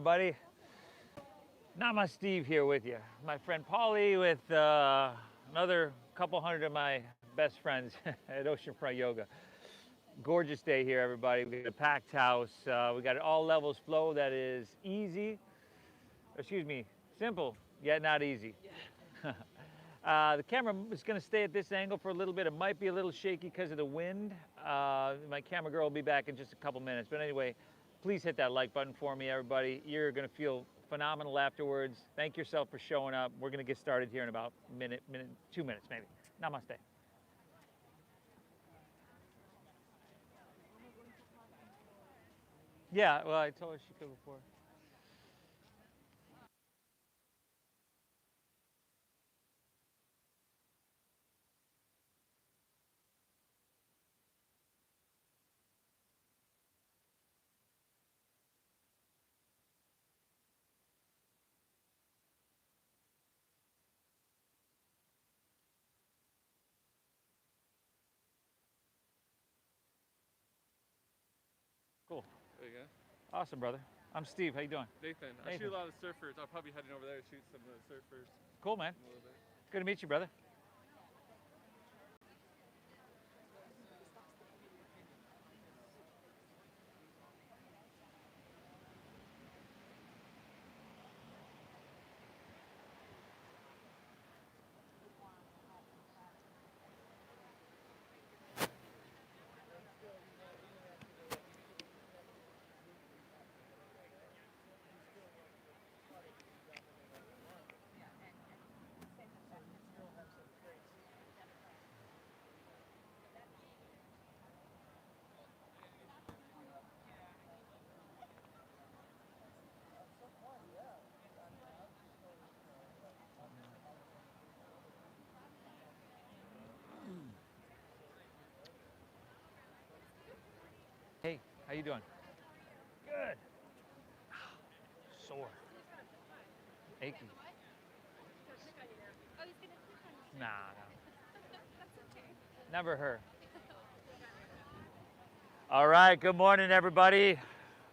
Buddy, not my Steve here with you. My friend Paulie with another couple hundred of my best friends at Oceanfront Yoga. Gorgeous day here, everybody. We got a packed house. We got an all levels flow that is simple yet not easy. The camera is going to stay at this angle for a little bit. It might be a little shaky because of the wind. My camera girl will be back in just a couple minutes. But anyway, please hit that like button for me, everybody. You're going to feel phenomenal afterwards. Thank yourself for showing up. We're going to get started here in about a minute, 2 minutes maybe. Namaste. Yeah, well, I told her she could before. Cool. There you go. Awesome, brother. I'm Steve. How you doing? Nathan. I shoot a lot of surfers. I'll probably heading over there to shoot some of the surfers Cool, man. in a little bit. Good to meet you, brother. Hey, how you doing? Good. Sore. Achy. Nah, no. Never her. All right, good morning, everybody.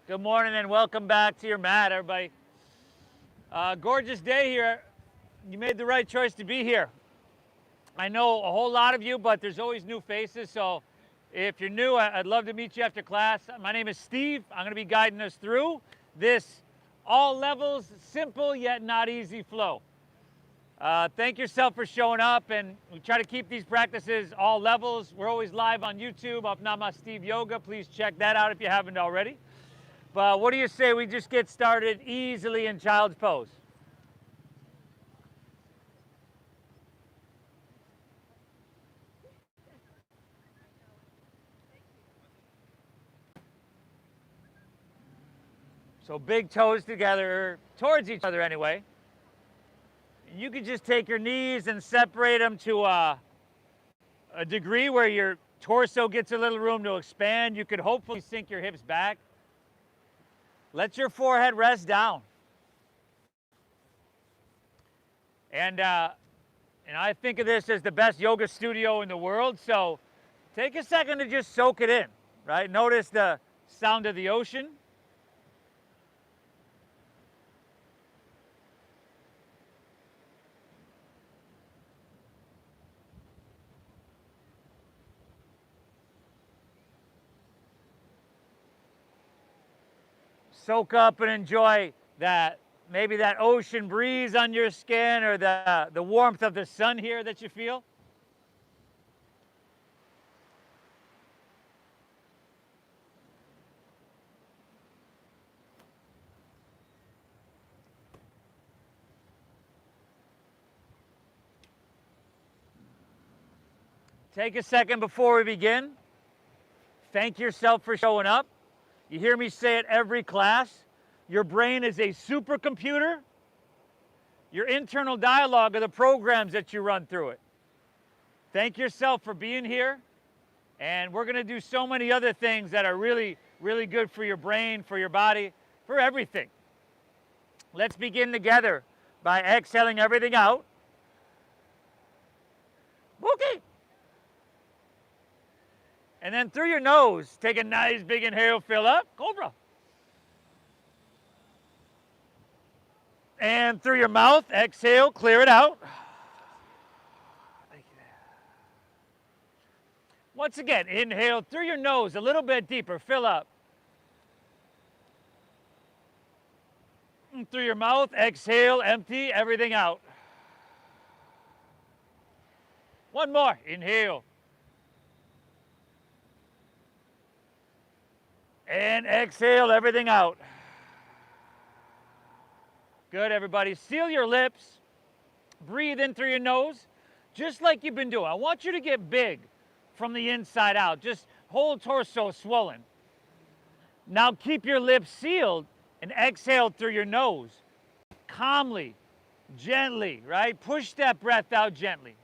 Good morning and welcome back to your mat, everybody. Gorgeous day here. You made the right choice to be here. I know a whole lot of you, but there's always new faces, so if you're new, I'd love to meet you after class. My name is Steve. I'm going to be guiding us through this all levels, simple yet not easy flow. Thank yourself for showing up, and we try to keep these practices all levels. We're always live on YouTube, Apnama Steve Yoga. Please check that out if you haven't already. But what do you say we just get started easily in child's pose? So big toes together, towards each other anyway. You can just take your knees and separate them to a degree where your torso gets a little room to expand. You could hopefully sink your hips back. Let your forehead rest down. And I think of this as the best yoga studio in the world, so take a second to just soak it in, right? Notice the sound of the ocean. Soak up and enjoy that, maybe that ocean breeze on your skin or the warmth of the sun here that you feel. Take a second before we begin. Thank yourself for showing up. You hear me say it every class. Your brain is a supercomputer. Your internal dialogue are the programs that you run through it. Thank yourself for being here. And we're going to do so many other things that are really, really good for your brain, for your body, for everything. Let's begin together by exhaling everything out. Bookie! And then through your nose, take a nice big inhale, fill up, cobra. And through your mouth, exhale, clear it out. Once again, inhale through your nose a little bit deeper, fill up. And through your mouth, exhale, empty everything out. One more, inhale. And exhale everything out. Good, everybody. Seal your lips. Breathe in through your nose, just like you've been doing. I want you to get big from the inside out. Just whole torso swollen. Now keep your lips sealed and exhale through your nose. Calmly, gently, right? Push that breath out gently.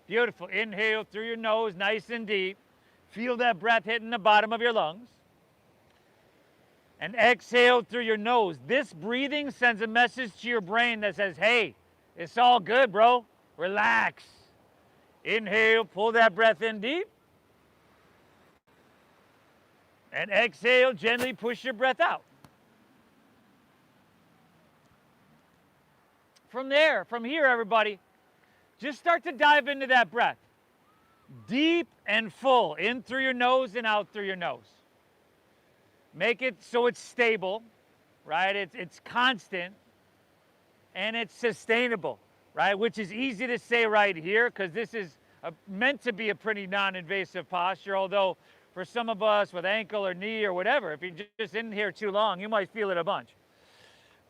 Beautiful. Inhale through your nose, nice and deep. Feel that breath hitting the bottom of your lungs. And exhale through your nose. This breathing sends a message to your brain that says, hey, it's all good, bro. Relax. Inhale, pull that breath in deep. And exhale, gently push your breath out. From here, everybody, just start to dive into that breath. Deep and full, in through your nose and out through your nose. Make it so it's stable, right? It's constant and it's sustainable, right? Which is easy to say right here because this is meant to be a pretty non-invasive posture, although for some of us with ankle or knee or whatever, if you're just in here too long, you might feel it a bunch.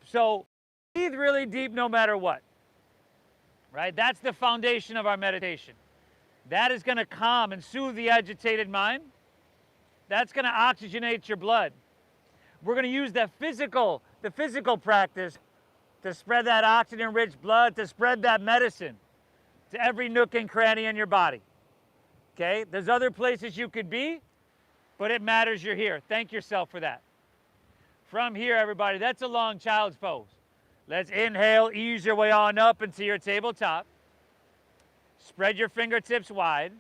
So breathe really deep no matter what, right? That's the foundation of our meditation. That is going to calm and soothe the agitated mind. That's going to oxygenate your blood. We're going to use the physical practice to spread that oxygen-rich blood, to spread that medicine to every nook and cranny in your body. Okay? There's other places you could be, but it matters you're here. Thank yourself for that. From here, everybody, that's a long child's pose. Let's inhale, ease your way on up into your tabletop. Spread your fingertips wide.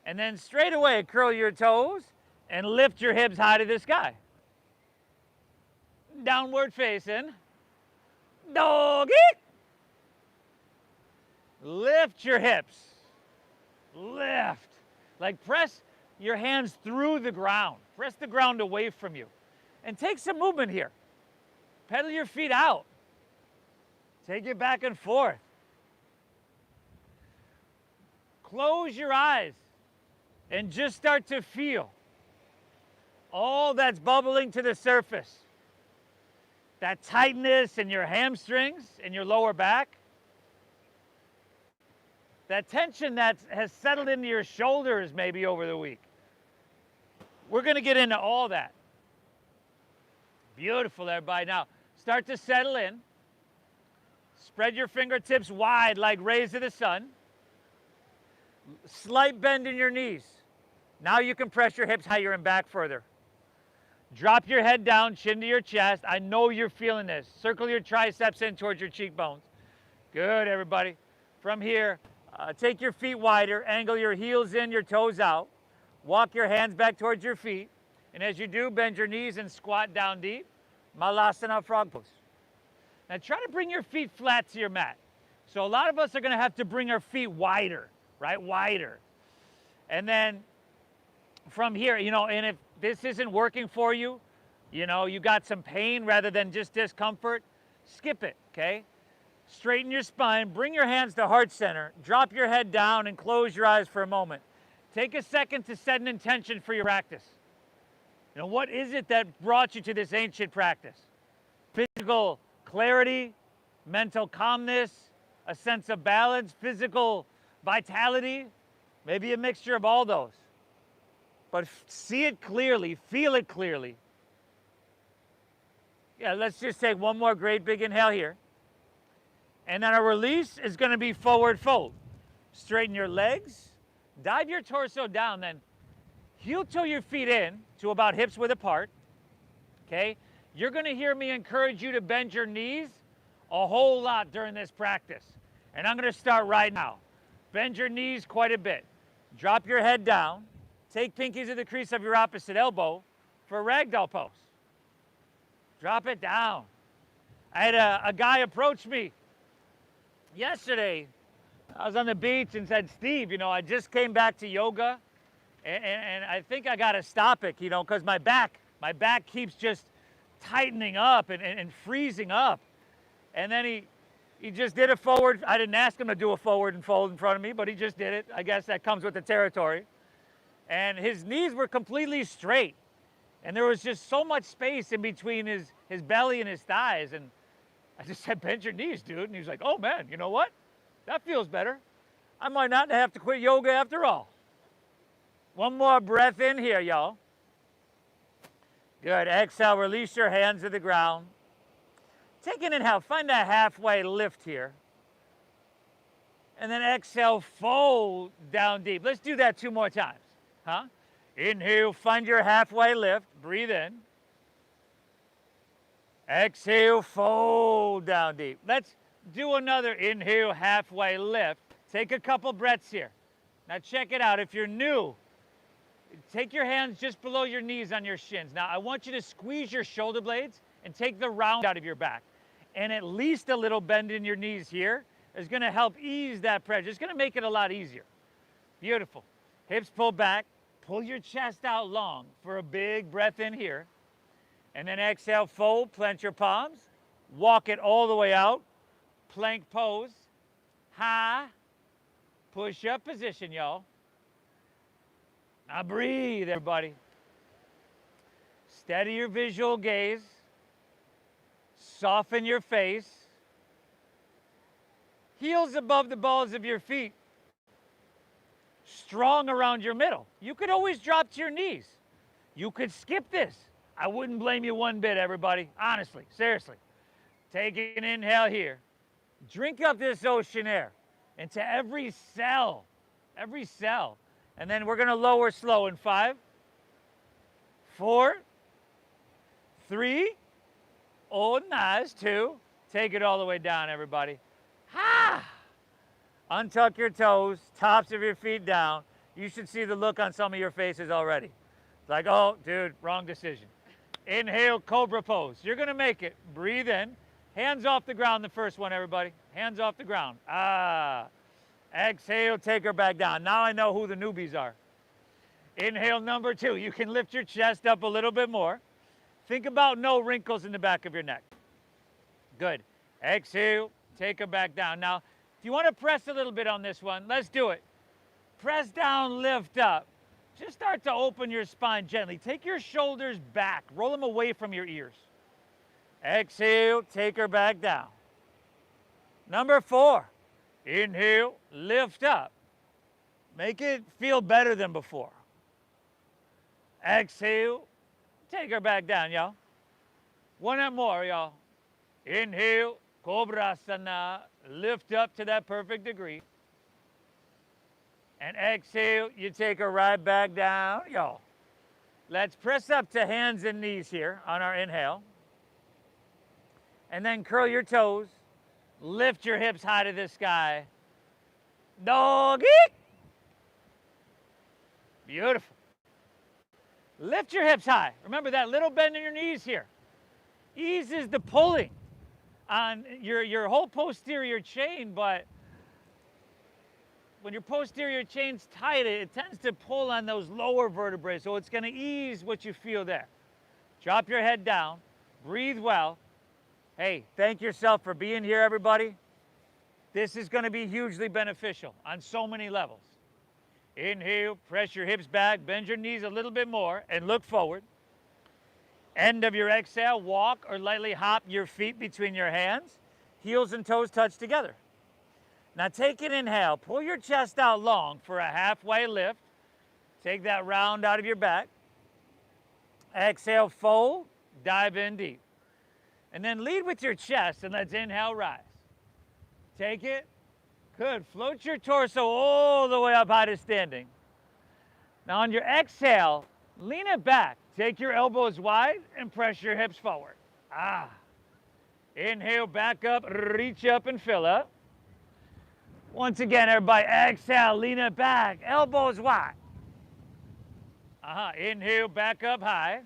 And then straight away, curl your toes and lift your hips high to the sky. Downward facing. Doggy. Lift your hips. Lift. Like press your hands through the ground. Press the ground away from you. And take some movement here. Pedal your feet out. Take it back and forth. Close your eyes. And just start to feel all that's bubbling to the surface. That tightness in your hamstrings and your lower back. That tension that has settled into your shoulders maybe over the week. We're going to get into all that. Beautiful, everybody. Now, start to settle in. Spread your fingertips wide like rays to the sun. Slight bend in your knees. Now you can press your hips higher and back further. Drop your head down, chin to your chest. I know you're feeling this. Circle your triceps in towards your cheekbones. Good, everybody. From here, take your feet wider, angle your heels in, your toes out. Walk your hands back towards your feet. And as you do, bend your knees and squat down deep. Malasana, frog pose. Now try to bring your feet flat to your mat. So a lot of us are going to have to bring our feet wider, right? Wider. And then from here, and if this isn't working for you, you got some pain rather than just discomfort, skip it, okay? Straighten your spine, bring your hands to heart center, drop your head down and close your eyes for a moment. Take a second to set an intention for your practice. What is it that brought you to this ancient practice? Physical clarity, mental calmness, a sense of balance, physical vitality, maybe a mixture of all those. But see it clearly, feel it clearly. Yeah, let's just take one more great big inhale here. And then our release is going to be forward fold. Straighten your legs, dive your torso down, then heel toe your feet in to about hips width apart. Okay? You're going to hear me encourage you to bend your knees a whole lot during this practice. And I'm going to start right now. Bend your knees quite a bit. Drop your head down. Take pinkies to the crease of your opposite elbow for a ragdoll pose. Drop it down. I had a guy approach me yesterday. I was on the beach and said, Steve, I just came back to yoga and I think I got to stop it, because my back keeps just tightening up and freezing up. And then he just did a forward. I didn't ask him to do a forward and fold in front of me, but he just did it. I guess that comes with the territory. And his knees were completely straight. And there was just so much space in between his belly and his thighs. And I just said, bend your knees, dude. And he was like, oh man, you know what? That feels better. I might not have to quit yoga after all. One more breath in here, y'all. Good. Exhale, release your hands to the ground. Take an inhale, find that halfway lift here. And then exhale, fold down deep. Let's do that 2 more times. Inhale, find your halfway lift. Breathe in. Exhale, fold down deep. Let's do another inhale, halfway lift. Take a couple breaths here. Now check it out. If you're new, take your hands just below your knees on your shins. Now I want you to squeeze your shoulder blades and take the round out of your back. And at least a little bend in your knees here is going to help ease that pressure. It's going to make it a lot easier. Beautiful. Hips pull back. Pull your chest out long for a big breath in here. And then exhale, fold, plant your palms. Walk it all the way out. Plank pose. High. Push-up position, y'all. Now breathe, everybody. Steady your visual gaze. Soften your face. Heels above the balls of your feet. Strong around your middle. You could always drop to your knees. You could skip this. I wouldn't blame you one bit, everybody. Honestly, seriously. Take an inhale here. Drink up this ocean air into every cell. Every cell. And then we're going to lower slow in 5, 4, 3. Oh, nice. 2. Take it all the way down, everybody. Ha! Untuck your toes, tops of your feet down. You should see the look on some of your faces already. It's like, oh, dude, wrong decision. Inhale, cobra pose. You're going to make it. Breathe in. Hands off the ground, the first one, everybody. Hands off the ground. Exhale, take her back down. Now I know who the newbies are. Inhale, number 2. You can lift your chest up a little bit more. Think about no wrinkles in the back of your neck. Good. Exhale, take her back down. Now, if you want to press a little bit on this one, let's do it. Press down, lift up. Just start to open your spine gently. Take your shoulders back. Roll them away from your ears. Exhale, take her back down. Number 4. Inhale, lift up. Make it feel better than before. Exhale, take her back down, y'all. One more, y'all. Inhale, Cobrasana. Lift up to that perfect degree. And exhale, you take her right back down, y'all. Let's press up to hands and knees here on our inhale. And then curl your toes. Lift your hips high to the sky. Doggy. Beautiful. Lift your hips high. Remember that little bend in your knees here. Eases the pulling on your whole posterior chain, but when your posterior chain's tight, it tends to pull on those lower vertebrae, so it's going to ease what you feel there. Drop your head down. Breathe well. Hey, thank yourself for being here, everybody. This is going to be hugely beneficial on so many levels. Inhale, press your hips back, bend your knees a little bit more, and look forward. End of your exhale, walk or lightly hop your feet between your hands. Heels and toes touch together. Now take an inhale. Pull your chest out long for a halfway lift. Take that round out of your back. Exhale, fold, dive in deep. And then lead with your chest and let's inhale, rise. Take it. Good. Float your torso all the way up high to standing. Now on your exhale, lean it back. Take your elbows wide and press your hips forward. Inhale, back up, reach up and fill up. Once again, everybody, exhale, lean it back, elbows wide. Inhale, back up high.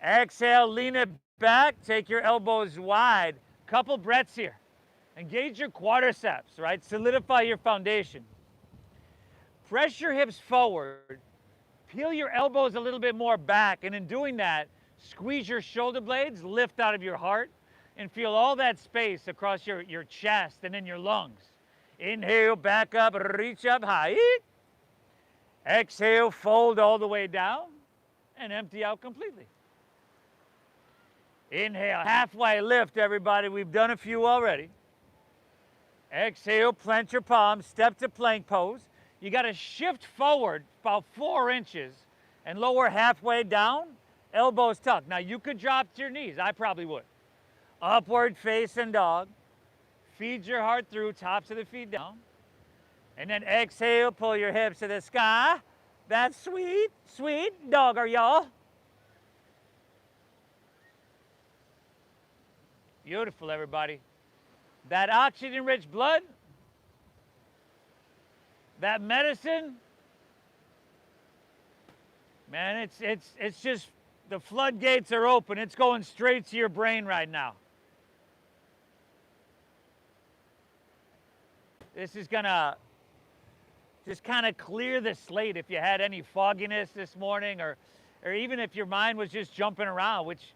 Exhale, lean it back, take your elbows wide. Couple breaths here. Engage your quadriceps, right? Solidify your foundation. Press your hips forward. Peel your elbows a little bit more back. And in doing that, squeeze your shoulder blades, lift out of your heart, and feel all that space across your chest and in your lungs. Inhale, back up, reach up high. Exhale, fold all the way down and empty out completely. Inhale, halfway lift, everybody. We've done a few already. Exhale, plant your palms, step to plank pose. You got to shift forward about 4 inches and lower halfway down, elbows tucked. Now you could drop to your knees. I probably would. Upward facing dog. Feed your heart through, tops of the feet down. And then exhale, pull your hips to the sky. That's sweet, sweet dogger, y'all. Beautiful, everybody. That oxygen-rich blood, that medicine, man, it's just, the floodgates are open. It's going straight to your brain right now. This is gonna just kind of clear the slate if you had any fogginess this morning, or even if your mind was just jumping around, which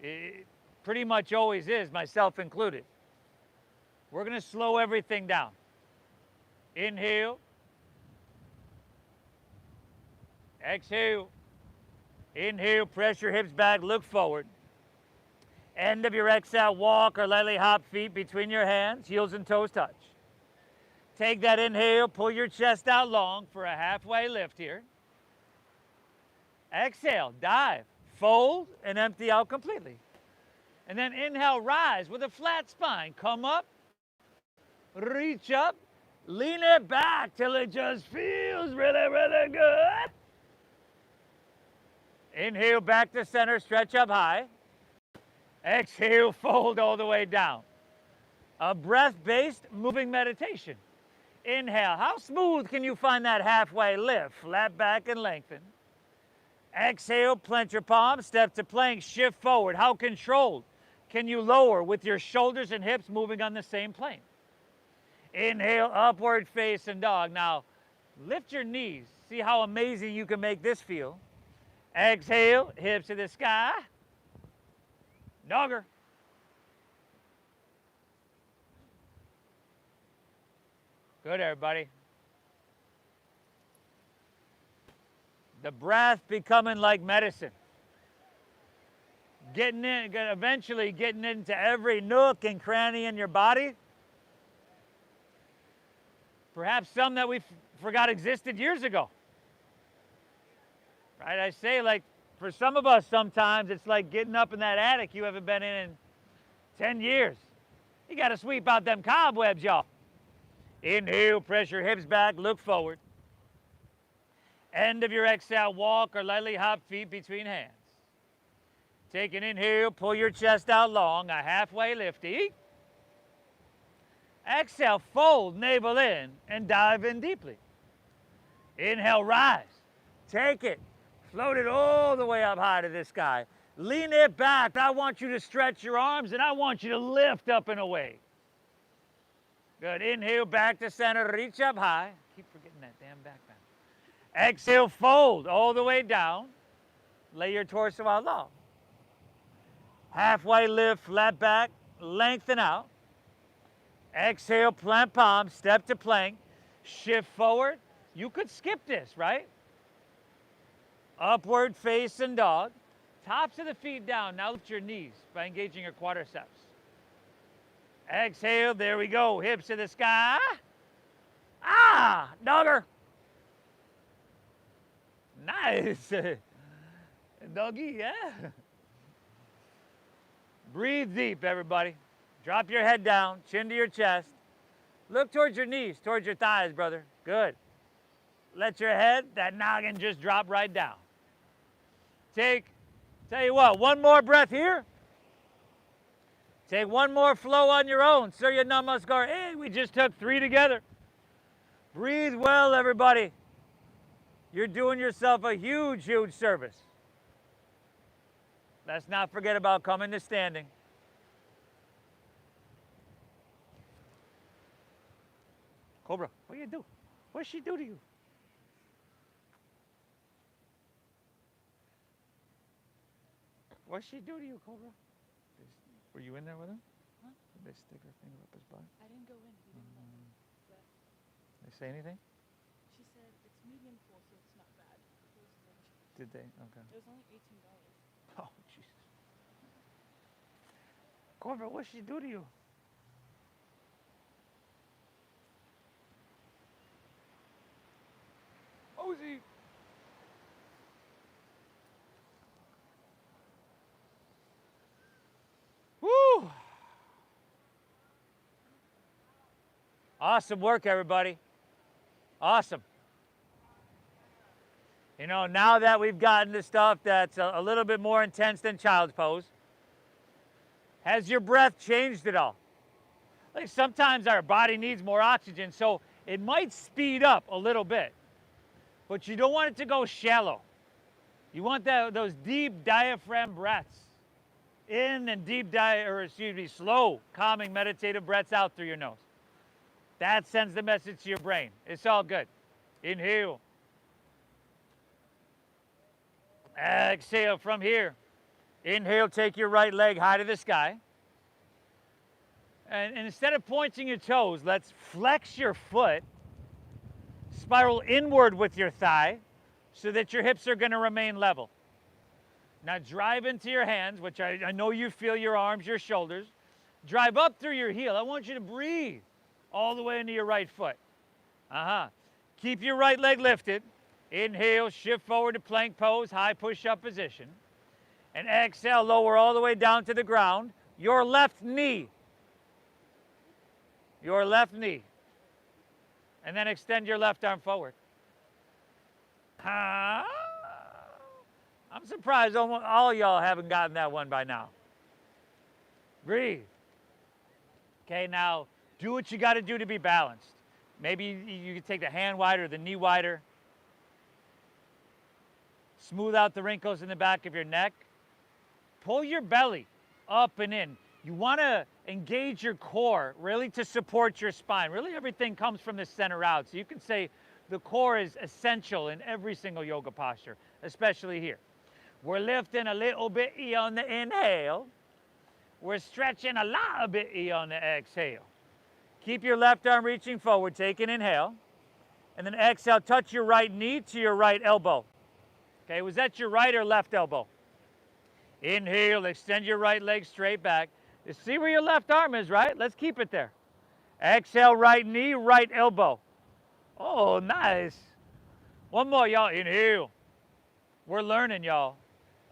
it pretty much always is, myself included. We're gonna slow everything down. Inhale. Exhale. Inhale, press your hips back, look forward. End of your exhale, walk or lightly hop feet between your hands, heels and toes touch. Take that inhale, pull your chest out long for a halfway lift here. Exhale, dive, fold, and empty out completely. And then inhale, rise with a flat spine. Come up, reach up, lean it back till it just feels really, really good. Inhale, back to center, stretch up high. Exhale, fold all the way down. A breath-based moving meditation. Inhale, how smooth can you find that halfway lift? Flat back and lengthen. Exhale, plant your palms, step to plank, shift forward. How controlled can you lower with your shoulders and hips moving on the same plane? Inhale, upward facing dog. Now, lift your knees. See how amazing you can make this feel. Exhale, hips to the sky. Dogger. Good, everybody. The breath becoming like medicine. Eventually getting into every nook and cranny in your body. Perhaps some that we forgot existed years ago. Right? I say, like, for some of us sometimes it's like getting up in that attic you haven't been in 10 years. You got to sweep out them cobwebs, y'all. Inhale, press your hips back, look forward. End of your exhale, walk or lightly hop feet between hands. Take an inhale, pull your chest out long, a halfway lifty. Exhale, fold, navel in, and dive in deeply. Inhale, rise. Take it. Float it all the way up high to the sky. Lean it back. I want you to stretch your arms, and I want you to lift up and away. Good. Inhale, back to center, reach up high. Keep forgetting that damn back bend. Exhale, fold all the way down. Lay your torso out long. Halfway lift, flat back, lengthen out. Exhale, plant palms, step to plank, shift forward. You could skip this, right? Upward facing dog. Tops of the feet down. Now lift your knees by engaging your quadriceps. Exhale, there we go. Hips to the sky. Ah, dogger. Nice. Doggy, yeah. Breathe deep, everybody. Drop your head down, chin to your chest. Look towards your knees, towards your thighs, brother. Good. Let your head, that noggin, just drop right down. Tell you what, one more breath here. Take one more flow on your own. Surya Namaskar. Hey, we just took 3 together. Breathe well, everybody. You're doing yourself a huge, huge service. Let's not forget about coming to standing. Cobra, what do you do? What did she do to you? What did she do to you, Cobra? Were you in there with him? Huh? Did they stick her finger up his butt? I didn't go in. He didn't let me. But They say anything? she said it's medium full, so it's not bad. It was then cheap. Did they? Okay. It was only $18. Oh, Jesus. Cobra, what did she do to you? Ozzy. Woo! Awesome work, everybody. Awesome. You know, now that we've gotten to stuff that's a little bit more intense than child's pose, has your breath changed at all? Like sometimes our body needs more oxygen, so it might speed up a little bit, but you don't want it to go shallow. You want those deep diaphragm breaths in and slow, calming, meditative breaths out through your nose. That sends the message to your brain. It's all good. Inhale. Exhale from here. Inhale, take your right leg high to the sky. And instead of pointing your toes, let's flex your foot, spiral inward with your thigh so that your hips are going to remain level. Now drive into your hands, which I know you feel your arms, your shoulders. Drive up through your heel. I want you to breathe all the way into your right foot. Keep your right leg lifted. Inhale, shift forward to plank pose, high push-up position. And exhale, lower all the way down to the ground. Your left knee. Your left knee. And then extend your left arm forward. I'm surprised almost all y'all haven't gotten that one by now. Breathe. Okay, now do what you got to do to be balanced. Maybe you can take the hand wider, the knee wider. Smooth out the wrinkles in the back of your neck. Pull your belly up and in. You want to engage your core really to support your spine. Really everything comes from the center out. So you can say the core is essential in every single yoga posture, especially here. We're lifting a little bit on the inhale. We're stretching a lot bit on the exhale. Keep your left arm reaching forward. Take an inhale. And then exhale, touch your right knee to your right elbow. Okay, was that your right or left elbow? Inhale, extend your right leg straight back. You see where your left arm is, right? Let's keep it there. Exhale, right knee, right elbow. Oh, nice. One more, y'all. Inhale. We're learning, y'all.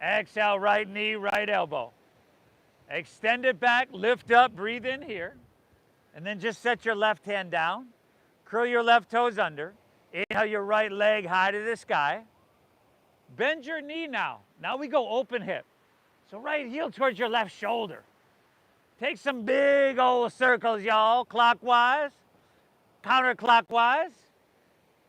Exhale, right knee, right elbow. Extend it back, lift up, breathe in here. And then just set your left hand down. Curl your left toes under. Inhale your right leg high to the sky. Bend your knee now. Now we go open hip. So right heel towards your left shoulder. Take some big old circles, y'all, clockwise, counterclockwise.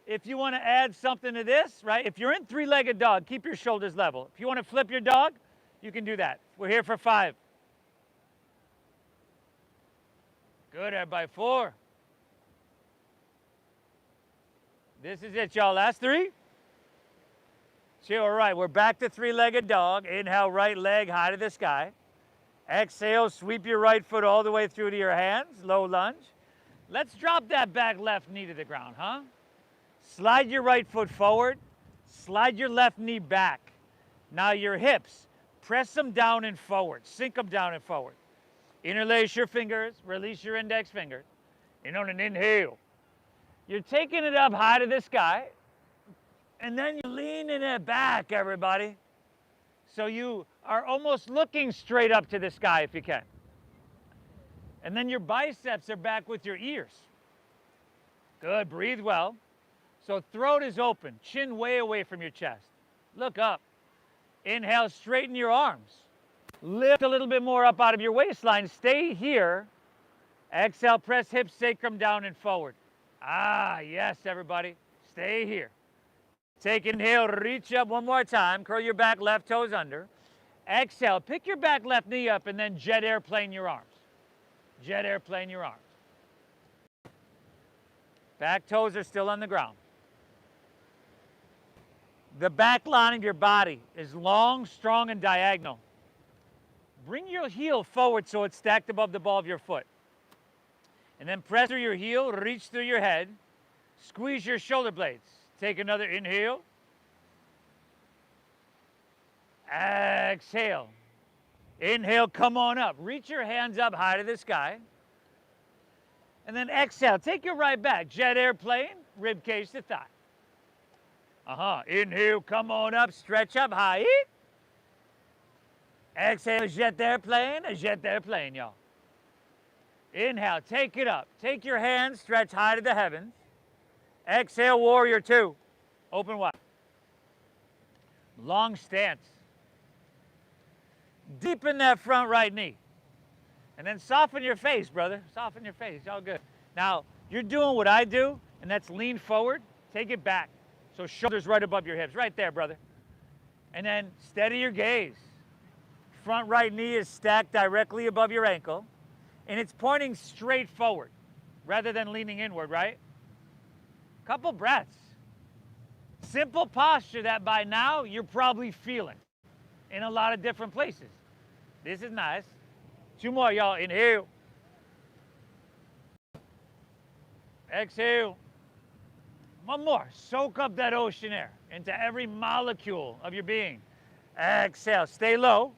If you want to add something to this, right, if you're in three-legged dog, keep your shoulders level. If you want to flip your dog, you can do that. We're here for 5. Good, everybody. 4. This is it, y'all. Last 3. 2. All right, we're back to three-legged dog. Inhale, right leg high to the sky. Exhale, sweep your right foot all the way through to your hands, low lunge. Let's drop that back left knee to the ground, huh? Slide your right foot forward. Slide your left knee back. Now your hips, press them down and forward. Sink them down and forward. Interlace your fingers. Release your index finger. And on an inhale, you're taking it up high to the sky. And then you're leaning it back, everybody. So you are almost looking straight up to the sky if you can. And then your biceps are back with your ears. Good, breathe well. So throat is open, chin way away from your chest. Look up. Inhale, straighten your arms. Lift a little bit more up out of your waistline. Stay here. Exhale, press hips, sacrum down and forward. Yes, everybody. Stay here. Take inhale, reach up one more time. Curl your back, left toes under. Exhale, pick your back left knee up and then jet airplane your arms. Jet airplane your arms. Back toes are still on the ground. The back line of your body is long, strong, and diagonal. Bring your heel forward so it's stacked above the ball of your foot. And then press through your heel, reach through your head, squeeze your shoulder blades. Take another inhale. Exhale. Inhale, come on up. Reach your hands up high to the sky. And then exhale. Take your right back. Jet airplane, rib cage to thigh. Inhale, come on up, stretch up high. Exhale, jet airplane, y'all. Inhale, take it up. Take your hands, stretch high to the heavens. Exhale, warrior two. Open wide. Long stance. Deepen that front right knee. And then soften your face, brother. Soften your face, all good. Now, you're doing what I do, and that's lean forward. Take it back. So shoulders right above your hips. Right there, brother. And then steady your gaze. Front right knee is stacked directly above your ankle. And it's pointing straight forward rather than leaning inward, right? Couple breaths. Simple posture that by now you're probably feeling in a lot of different places. This is nice. Two more, y'all. Inhale. Exhale. One more. Soak up that ocean air into every molecule of your being. Exhale. Stay low.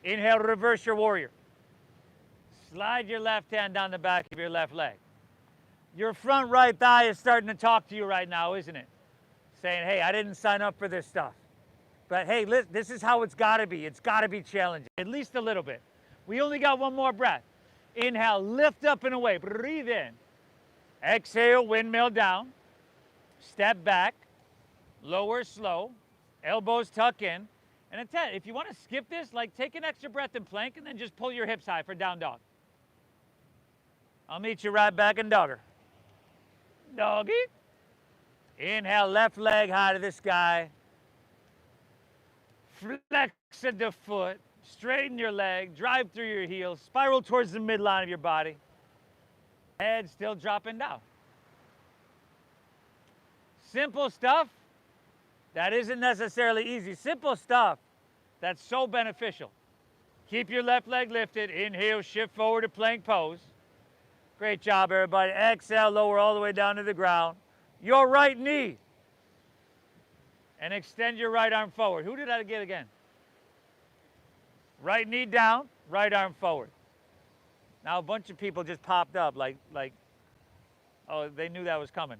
Inhale, reverse your warrior. Slide your left hand down the back of your left leg. Your front right thigh is starting to talk to you right now, isn't it? Saying, hey, I didn't sign up for this stuff. But hey, this is how it's got to be. It's got to be challenging, at least a little bit. We only got one more breath. Inhale, lift up and away. Breathe in. Exhale, windmill down. Step back. Lower slow. Elbows tuck in. And intent, if you want to skip this, like take an extra breath in plank and then just pull your hips high for down dog. I'll meet you right back in dogger. Doggy. Inhale, left leg high to the sky. Flex at the foot. Straighten your leg. Drive through your heels. Spiral towards the midline of your body. Head still dropping down. Simple stuff that isn't necessarily easy. Simple stuff that's so beneficial. Keep your left leg lifted. Inhale, shift forward to plank pose. Great job, everybody. Exhale, lower all the way down to the ground. Your right knee. And extend your right arm forward. Who did I get again? Right knee down, right arm forward. Now a bunch of people just popped up like, oh, they knew that was coming.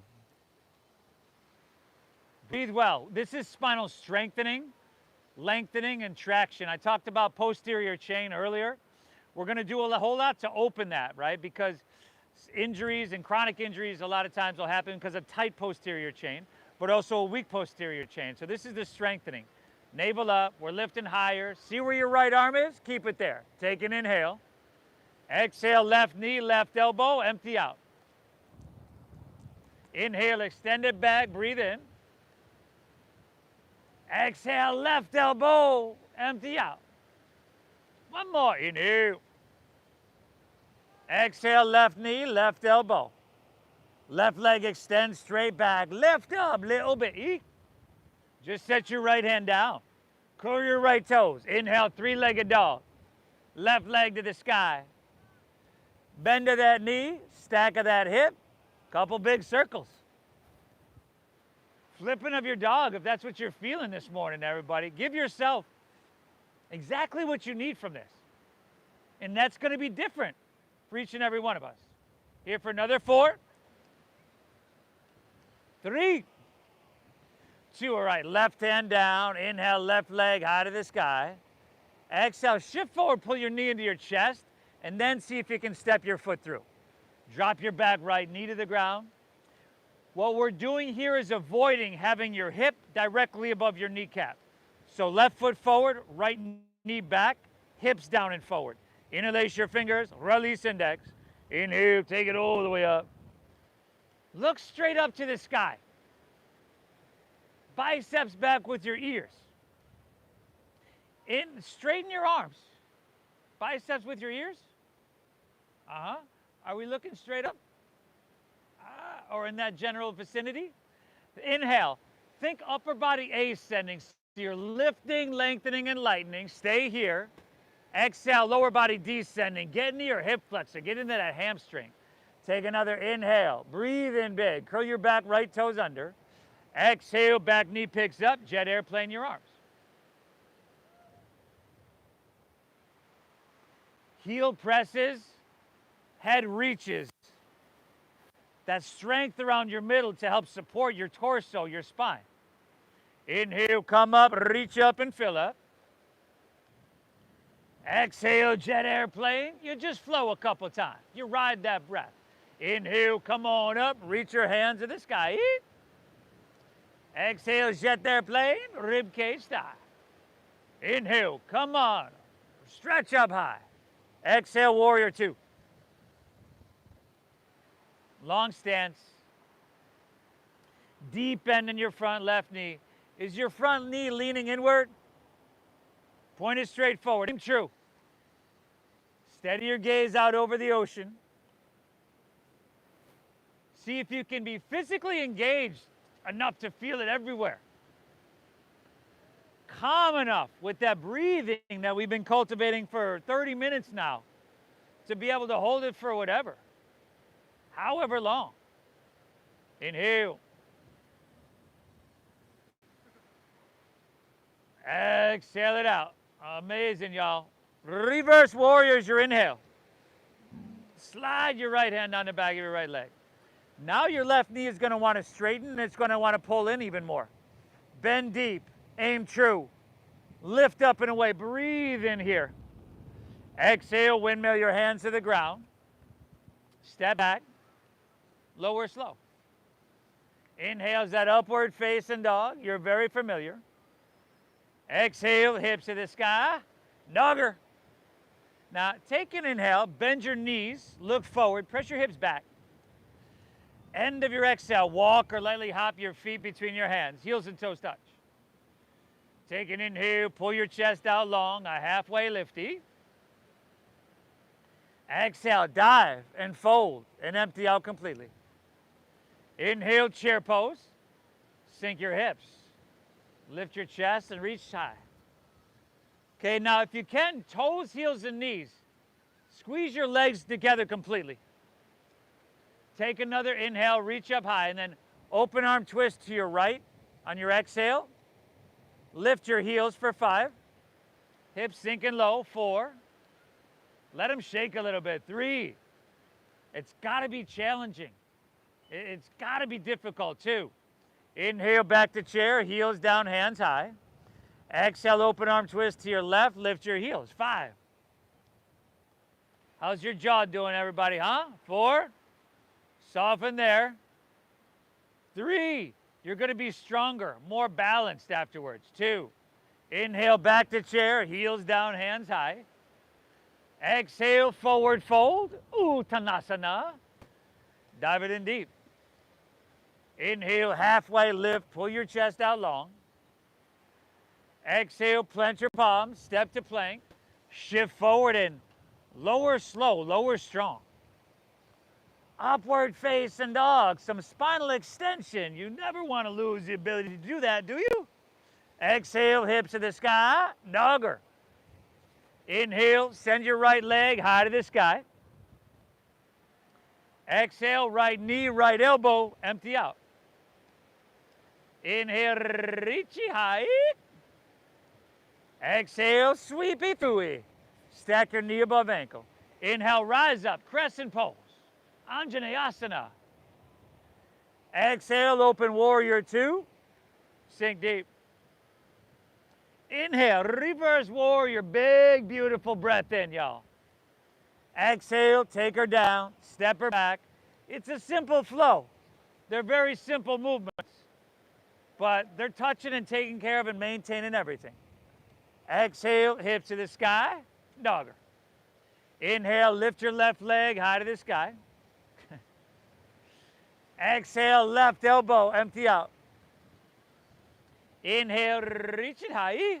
Breathe well. This is spinal strengthening, lengthening, and traction. I talked about posterior chain earlier. We're going to do a whole lot to open that, right? Because injuries and chronic injuries a lot of times will happen because of tight posterior chain, but also a weak posterior chain. So this is the strengthening. Navel up. We're lifting higher. See where your right arm is? Keep it there. Take an inhale. Exhale, left knee, left elbow. Empty out. Inhale, extend it back. Breathe in. Exhale, left elbow. Empty out. One more. Inhale. Exhale, left knee, left elbow. Left leg extends straight back. Lift up a little bit. Eek. Just set your right hand down. Curl your right toes. Inhale, three-legged dog. Left leg to the sky. Bend to that knee, stack of that hip. Couple big circles. Flipping of your dog, if that's what you're feeling this morning, everybody. Give yourself exactly what you need from this. And that's going to be different for each and every one of us. Here for another 4, 3, 2. All right, left hand down. Inhale, left leg high to the sky. Exhale, shift forward, pull your knee into your chest, and then see if you can step your foot through. Drop your back right knee to the ground. What we're doing here is avoiding having your hip directly above your kneecap. So left foot forward, right knee back, hips down and forward. Interlace your fingers, release index. Inhale, take it all the way up. Look straight up to the sky. Biceps back with your ears. Straighten your arms. Biceps with your ears. Are we looking straight up? Or in that general vicinity? Inhale. Think upper body ascending. So you're lifting, lengthening, and lightening. Stay here. Exhale, lower body descending. Get into your hip flexor. Get into that hamstring. Take another inhale. Breathe in big. Curl your back, right toes under. Exhale, back knee picks up. Jet airplane your arms. Heel presses. Head reaches. That strength around your middle to help support your torso, your spine. Inhale, come up, reach up and fill up. Exhale, jet airplane. You just flow a couple times. You ride that breath. Inhale, come on up, reach your hands to the sky. Exhale, jet airplane, rib cage style. Inhale, come on, stretch up high. Exhale, warrior two. Long stance. Deep bend in your front left knee. Is your front knee leaning inward? Point it straight forward. Aim true. Steady your gaze out over the ocean. See if you can be physically engaged enough to feel it everywhere. Calm enough with that breathing that we've been cultivating for 30 minutes now to be able to hold it for whatever. However long. Inhale. Exhale it out. Amazing, y'all. Reverse warriors, your inhale. Slide your right hand down the back of your right leg. Now your left knee is going to want to straighten and it's going to want to pull in even more. Bend deep. Aim true. Lift up and away. Breathe in here. Exhale, windmill your hands to the ground. Step back. Lower slow. Inhales that upward facing dog. You're very familiar. Exhale, hips to the sky. Dogger. Now, take an inhale. Bend your knees. Look forward. Press your hips back. End of your exhale. Walk or lightly hop your feet between your hands. Heels and toes touch. Take an inhale. Pull your chest out long. A halfway lifty. Exhale. Dive and fold and empty out completely. Inhale, chair pose. Sink your hips. Lift your chest and reach high. Okay, now if you can, toes, heels, and knees. Squeeze your legs together completely. Take another inhale, reach up high, and then open arm twist to your right on your exhale. Lift your heels for 5. Hips sinking low, 4. Let them shake a little bit, 3. It's got to be challenging. It's got to be difficult, 2. Inhale, back to chair, heels down, hands high. Exhale, open arm twist to your left, lift your heels, 5. How's your jaw doing, everybody, huh? 4. Soften there. 3. You're going to be stronger, more balanced afterwards. 2. Inhale, back to chair, heels down, hands high. Exhale, forward fold, Uttanasana. Dive it in deep. Inhale, halfway lift, pull your chest out long. Exhale, plant your palms, step to plank. Shift forward and lower slow, lower strong. Upward facing dog, some spinal extension. You never want to lose the ability to do that, do you? Exhale, hips to the sky, dogger. Inhale, send your right leg high to the sky. Exhale, right knee, right elbow, empty out. Inhale, reach high. Exhale, sweepy through. Stack your knee above ankle. Inhale, rise up, crescent pose. Anjaneyasana. Exhale, open warrior 2. Sink deep. Inhale, reverse warrior, big, beautiful breath in, y'all. Exhale, take her down, step her back. It's a simple flow. They're very simple movements, but they're touching and taking care of and maintaining everything. Exhale, hips to the sky, dogger. Inhale, lift your left leg high to the sky. Exhale, left elbow, empty out. Inhale, reach it high.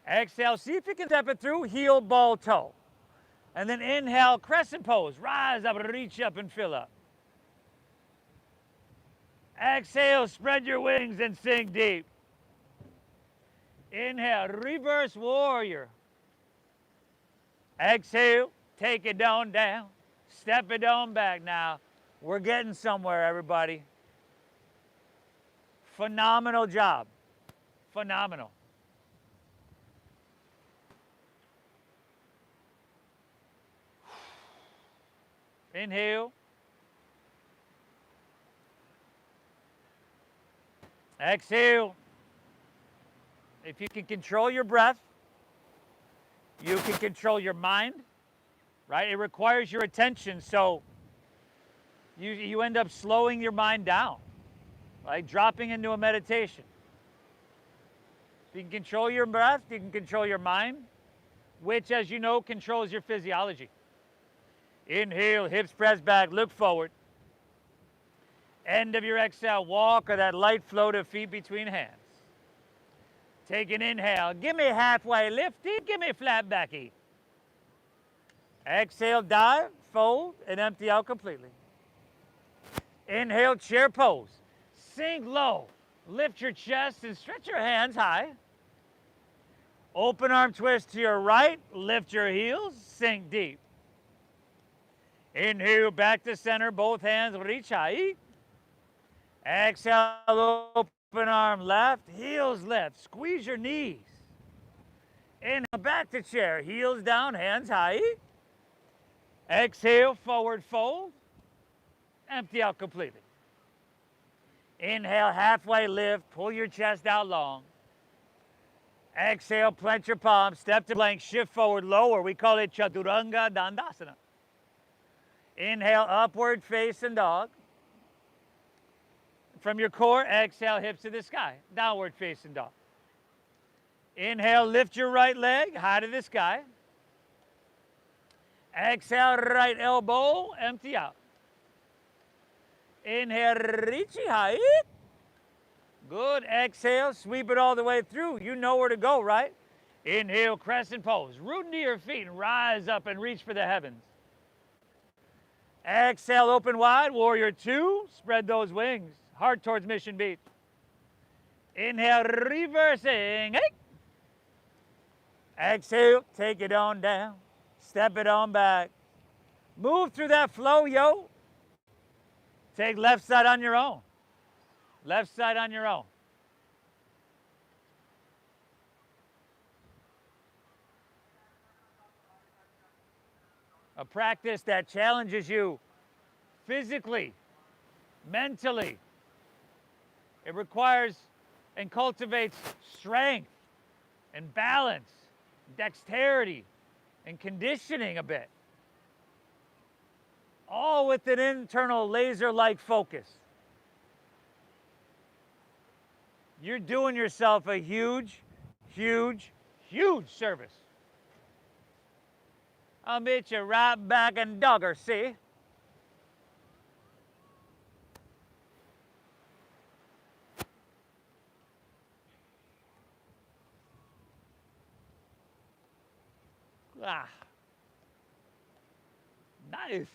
Exhale, see if you can step it through, heel, ball, toe. And then inhale, crescent pose. Rise up, reach up and fill up. Exhale, spread your wings and sink deep. Inhale, reverse warrior. Exhale, take it down, down. Step it on back now. We're getting somewhere, everybody. Phenomenal job. Phenomenal. Inhale. Exhale. If you can control your breath, you can control your mind, right? It requires your attention, so you end up slowing your mind down, like dropping into a meditation. If you can control your breath, you can control your mind, which, as you know, controls your physiology. Inhale, hips press back, look forward. End of your exhale, walk or that light float of feet between hands. Take an inhale, give me halfway lifty, give me flat backy. Exhale, dive, fold, and empty out completely. Inhale, chair pose. Sink low, lift your chest and stretch your hands high. Open arm twist to your right, lift your heels, sink deep. Inhale, back to center, both hands reach high. Exhale, open arm left, heels lift, squeeze your knees. Inhale, back to chair, heels down, hands high. Exhale, forward fold, empty out completely. Inhale, halfway lift, pull your chest out long. Exhale, plant your palms, step to plank, shift forward, lower. We call it Chaturanga Dandasana. Inhale, upward facing dog. From your core, exhale, hips to the sky, downward facing dog. Inhale, lift your right leg, high to the sky. Exhale, right elbow, empty out. Inhale, reach high. Good. Exhale, sweep it all the way through. You know where to go, right? Inhale, crescent pose. Root into your feet and rise up and reach for the heavens. Exhale, open wide, warrior two. Spread those wings. Heart towards mission beat. Inhale, reversing. Hey. Exhale, take it on down. Step it on back. Move through that flow, yo. Take left side on your own. Left side on your own. A practice that challenges you physically, mentally. It requires and cultivates strength and balance, dexterity, and conditioning a bit. All with an internal laser-like focus. You're doing yourself a huge, huge, huge service. I'll meet you right back in Dogger, see? Ah. Nice.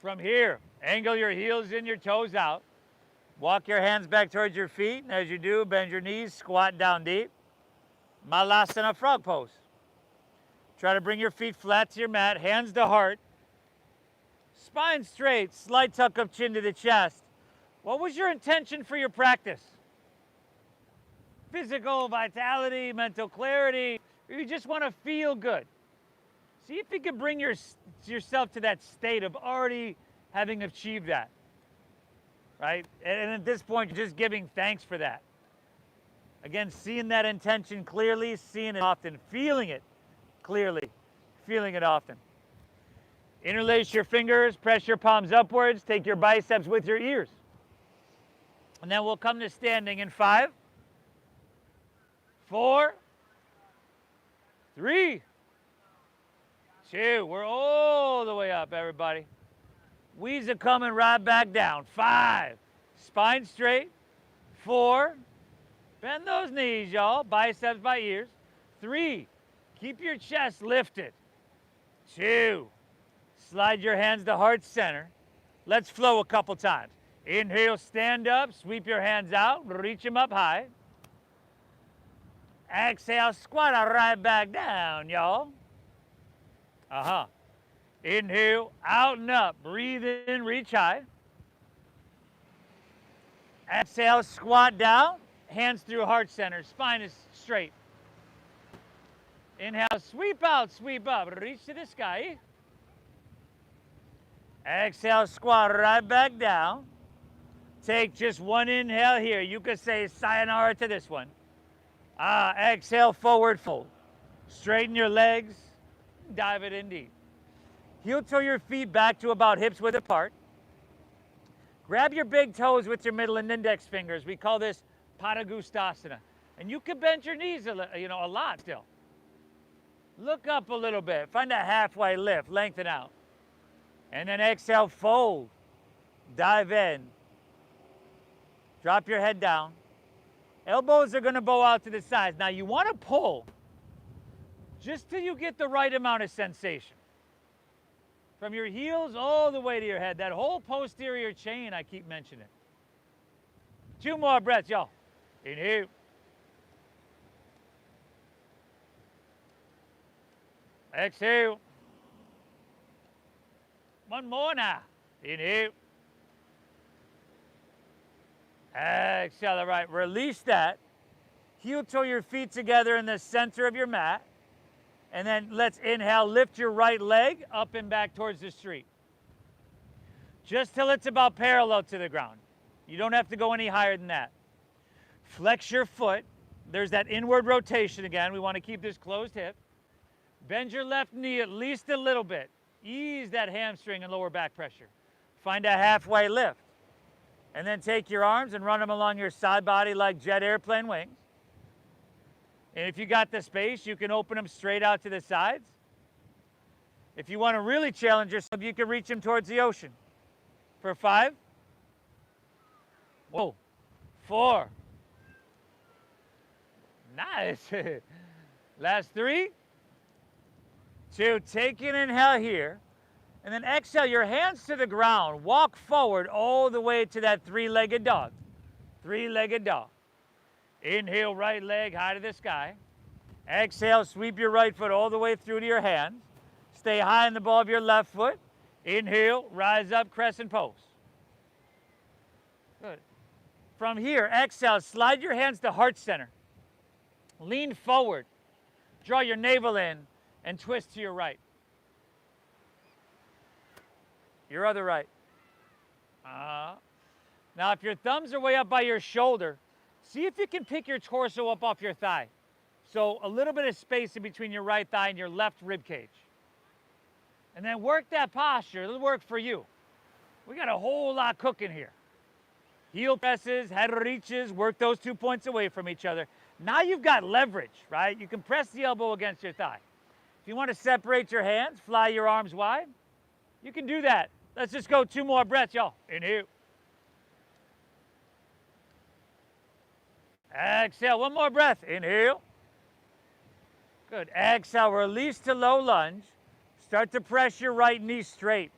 From here, angle your heels in, your toes out. Walk your hands back towards your feet, and as you do, bend your knees, squat down deep. Malasana frog pose. Try to bring your feet flat to your mat, hands to heart. Spine straight, slight tuck of chin to the chest. What was your intention for your practice? Physical vitality, mental clarity, or you just want to feel good? See if you can bring yourself to that state of already having achieved that, right? And at this point, you're just giving thanks for that. Again, seeing that intention clearly, seeing it often, feeling it clearly, feeling it often. Interlace your fingers, press your palms upwards, take your biceps with your ears. And then we'll come to standing in 5, 4, 3, 2. We're all the way up, everybody. We's are coming right back down. 5, spine straight. 4, bend those knees, y'all, biceps by ears. 3, keep your chest lifted. 2, slide your hands to heart center. Let's flow a couple times. Inhale, stand up, sweep your hands out, reach them up high. Exhale, squat right back down, y'all. Inhale, out and up, breathe in, reach high. Exhale, squat down, hands through heart center, spine is straight. Inhale, sweep out, sweep up, reach to the sky. Exhale, squat right back down. Take just one inhale here. You could say sayonara to this one. Exhale, forward fold. Straighten your legs, dive it in deep. Heel toe your feet back to about hips width apart. Grab your big toes with your middle and index fingers. We call this Padangusthasana. And you can bend your knees a lot still. Look up a little bit. Find a halfway lift. Lengthen out. And then exhale, fold. Dive in. Drop your head down. Elbows are going to bow out to the sides. Now you want to pull just till you get the right amount of sensation. From your heels all the way to your head. That whole posterior chain I keep mentioning. 2 more breaths, y'all. Inhale. Exhale. 1 more now. Inhale. Exhale. All right, release that. Heel toe your feet together in the center of your mat. And then let's inhale, lift your right leg up and back towards the street. Just till it's about parallel to the ground. You don't have to go any higher than that. Flex your foot. There's that inward rotation again. We want to keep this closed hip. Bend your left knee at least a little bit. Ease that hamstring and lower back pressure. Find a halfway lift. And then take your arms and run them along your side body like jet airplane wings. And if you got the space, you can open them straight out to the sides. If you want to really challenge yourself, you can reach them towards the ocean. For 5. Whoa. 4. Nice. Last 3. 2. Take an inhale here. And then exhale, your hands to the ground. Walk forward all the way to that 3-legged dog. 3-legged dog. Inhale, right leg high to the sky. Exhale, sweep your right foot all the way through to your hands. Stay high in the ball of your left foot. Inhale, rise up, crescent pose. Good. From here, exhale, slide your hands to heart center. Lean forward. Draw your navel in and twist to your right. Your other right. Now, if your thumbs are way up by your shoulder, see if you can pick your torso up off your thigh. So a little bit of space in between your right thigh and your left rib cage. And then work that posture. It'll work for you. We got a whole lot cooking here. Heel presses, head reaches, work those 2 points away from each other. Now you've got leverage, right? You can press the elbow against your thigh. If you want to separate your hands, fly your arms wide, you can do that. Let's just go 2 more breaths, y'all. Inhale. Exhale, 1 more breath. Inhale. Good. Exhale, release to low lunge. Start to press your right knee straight.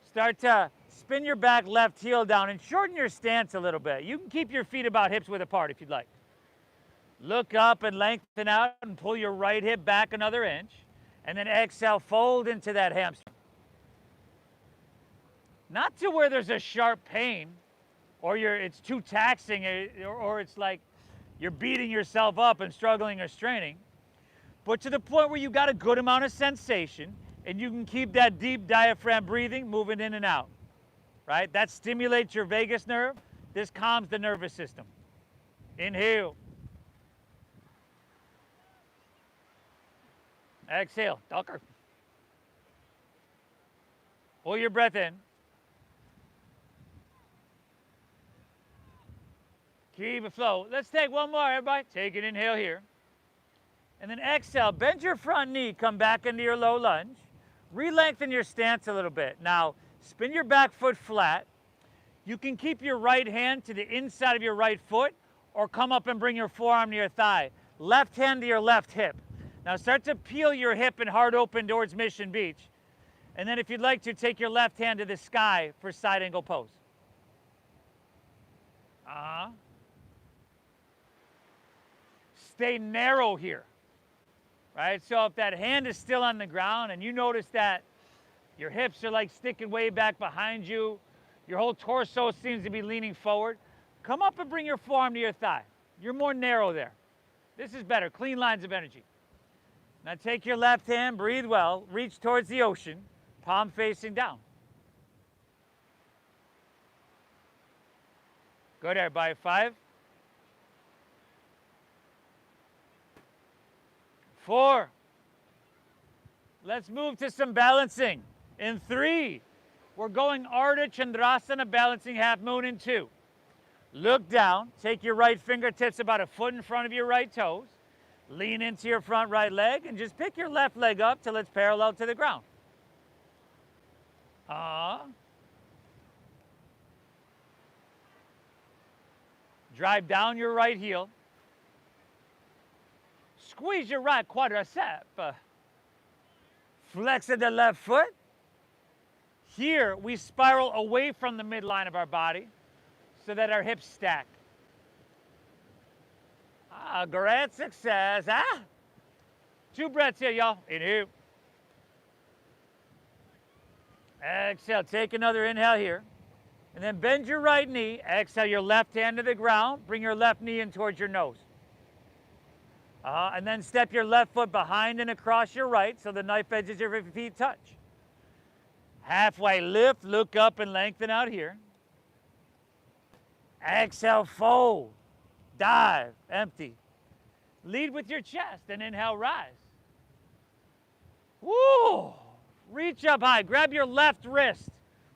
Start to spin your back left heel down and shorten your stance a little bit. You can keep your feet about hips width apart if you'd like. Look up and lengthen out and pull your right hip back another inch. And then exhale, fold into that hamstring. Not to where there's a sharp pain, or it's too taxing, or it's like you're beating yourself up and struggling or straining, but to the point where you got a good amount of sensation and you can keep that deep diaphragm breathing moving in and out, right? That stimulates your vagus nerve. This calms the nervous system. Inhale. Exhale, ducker. Pull your breath in. Keep it flow. Let's take 1 more, everybody. Take an inhale here. And then exhale. Bend your front knee. Come back into your low lunge. Re-lengthen your stance a little bit. Now, spin your back foot flat. You can keep your right hand to the inside of your right foot or come up and bring your forearm to your thigh. left hand to your left hip. Now start to peel your hip and heart open towards Mission Beach. And then if you'd like to, take your left hand to the sky for side angle pose. Stay narrow here, right? So if that hand is still on the ground and you notice that your hips are like sticking way back behind you, your whole torso seems to be leaning forward, come up and bring your forearm to your thigh. You're more narrow there. This is better, clean lines of energy. Now take your left hand, breathe well, reach towards the ocean, palm facing down. Good, everybody. 5, 4. Let's move to some balancing. In 3, we're going Ardha Chandrasana, balancing half moon in 2. Look down, take your right fingertips about a foot in front of your right toes, lean into your front right leg, and just pick your left leg up till it's parallel to the ground. Drive down your right heel. Squeeze your right quadricep. Flex the left foot. Here, we spiral away from the midline of our body so that our hips stack. Great success. 2 breaths here, y'all. Inhale. Exhale. Take another inhale here. And then bend your right knee. Exhale your left hand to the ground. Bring your left knee in towards your nose. And then step your left foot behind and across your right so the knife edges of your feet touch. Halfway lift, look up and lengthen out here. Exhale, fold, dive, empty. Lead with your chest and inhale, rise. Woo! Reach up high, grab your left wrist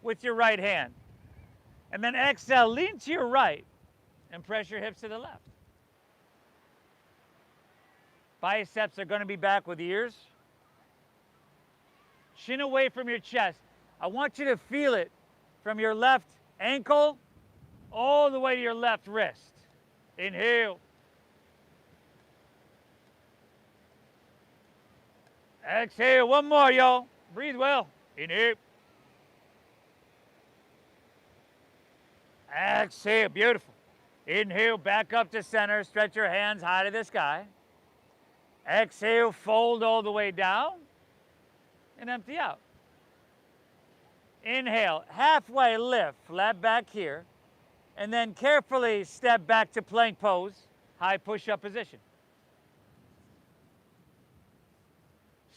with your right hand. And then exhale, lean to your right and press your hips to the left. Biceps are going to be back with ears. Chin away from your chest. I want you to feel it from your left ankle all the way to your left wrist. Inhale. Exhale. One more, y'all. Breathe well. Inhale. Exhale. Beautiful. Inhale. Back up to center. Stretch your hands high to the sky. Exhale. Fold all the way down and empty out. Inhale, halfway lift, flat back here, and then carefully step back to plank pose, high push-up position.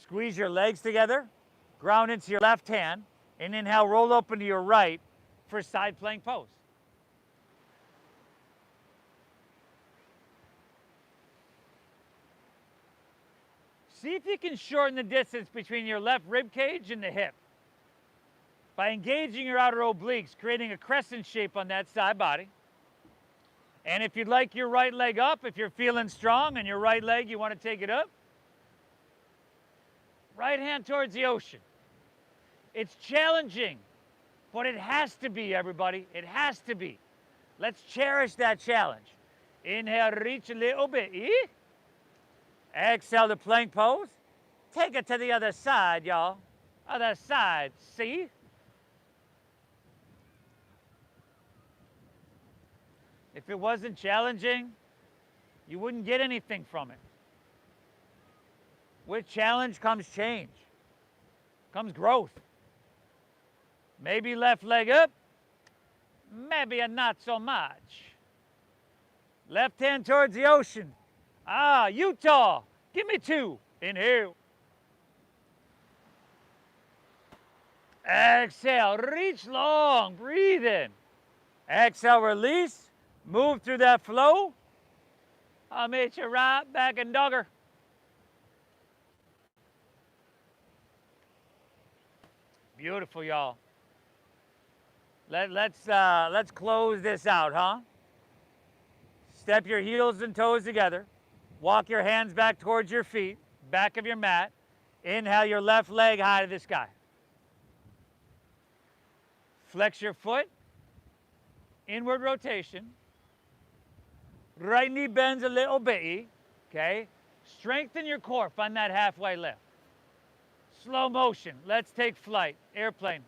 Squeeze your legs together, ground into your left hand, and inhale, roll open to your right for side plank pose. See if you can shorten the distance between your left rib cage and the hip by engaging your outer obliques, creating a crescent shape on that side body. And if you'd like your right leg up, if you're feeling strong and your right leg, you want to take it up, right hand towards the ocean. It's challenging, but it has to be, everybody. It has to be. Let's cherish that challenge. Inhale, reach a little bit. Exhale to plank pose. Take it to the other side, y'all. Other side, see? If it wasn't challenging, you wouldn't get anything from it. With challenge comes change, comes growth. Maybe left leg up, maybe not so much. Left hand towards the ocean. Utah, give me 2. Inhale. Exhale, reach long, breathe in. Exhale, release. Move through that flow. I'll meet you right back in dogger. Beautiful, y'all. Let's close this out, huh? Step your heels and toes together. Walk your hands back towards your feet, back of your mat. Inhale your left leg high to the sky. Flex your foot. Inward rotation. Right knee bends a little bit. Okay? Strengthen your core. Find that halfway lift. Slow motion. Let's take flight. Airplane.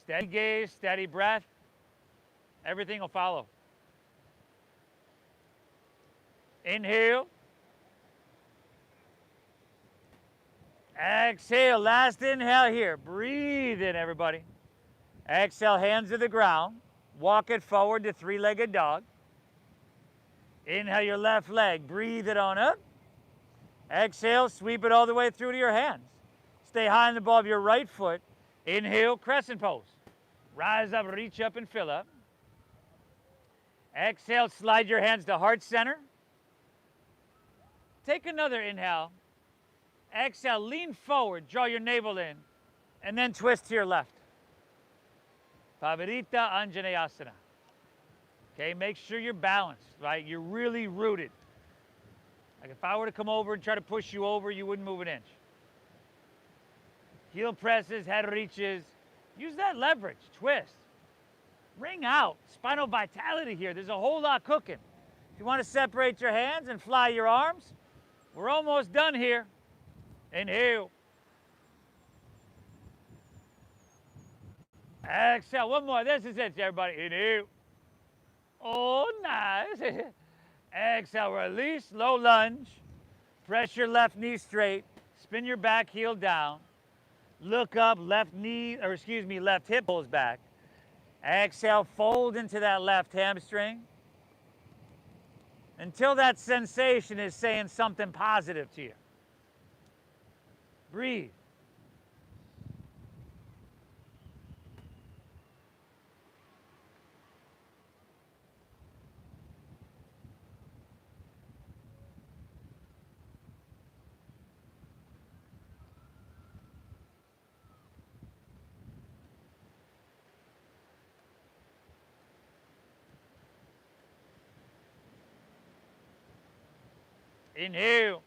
Steady gaze, steady breath. Everything will follow. Inhale. Exhale. Last inhale here. Breathe in, everybody. Exhale, hands to the ground. Walk it forward to three-legged dog. Inhale your left leg. Breathe it on up. Exhale, sweep it all the way through to your hands. Stay high in the ball of your right foot. Inhale, crescent pose. Rise up, reach up, and fill up. Exhale, slide your hands to heart center. Take another inhale. Exhale, lean forward, draw your navel in, and then twist to your left. Pavarita Anjaneyasana. Okay, make sure you're balanced, right? You're really rooted. Like if I were to come over and try to push you over, you wouldn't move an inch. Heel presses, head reaches. Use that leverage, twist. Ring out, spinal vitality here. There's a whole lot cooking. If you want to separate your hands and fly your arms, we're almost done here. Inhale. Exhale, one more. This is it, everybody. Inhale. Oh, nice. Exhale, release, low lunge. Press your left knee straight. Spin your back heel down. Look up, left hip pulls back. Exhale, fold into that left hamstring until that sensation is saying something positive to you. Breathe. Inhale.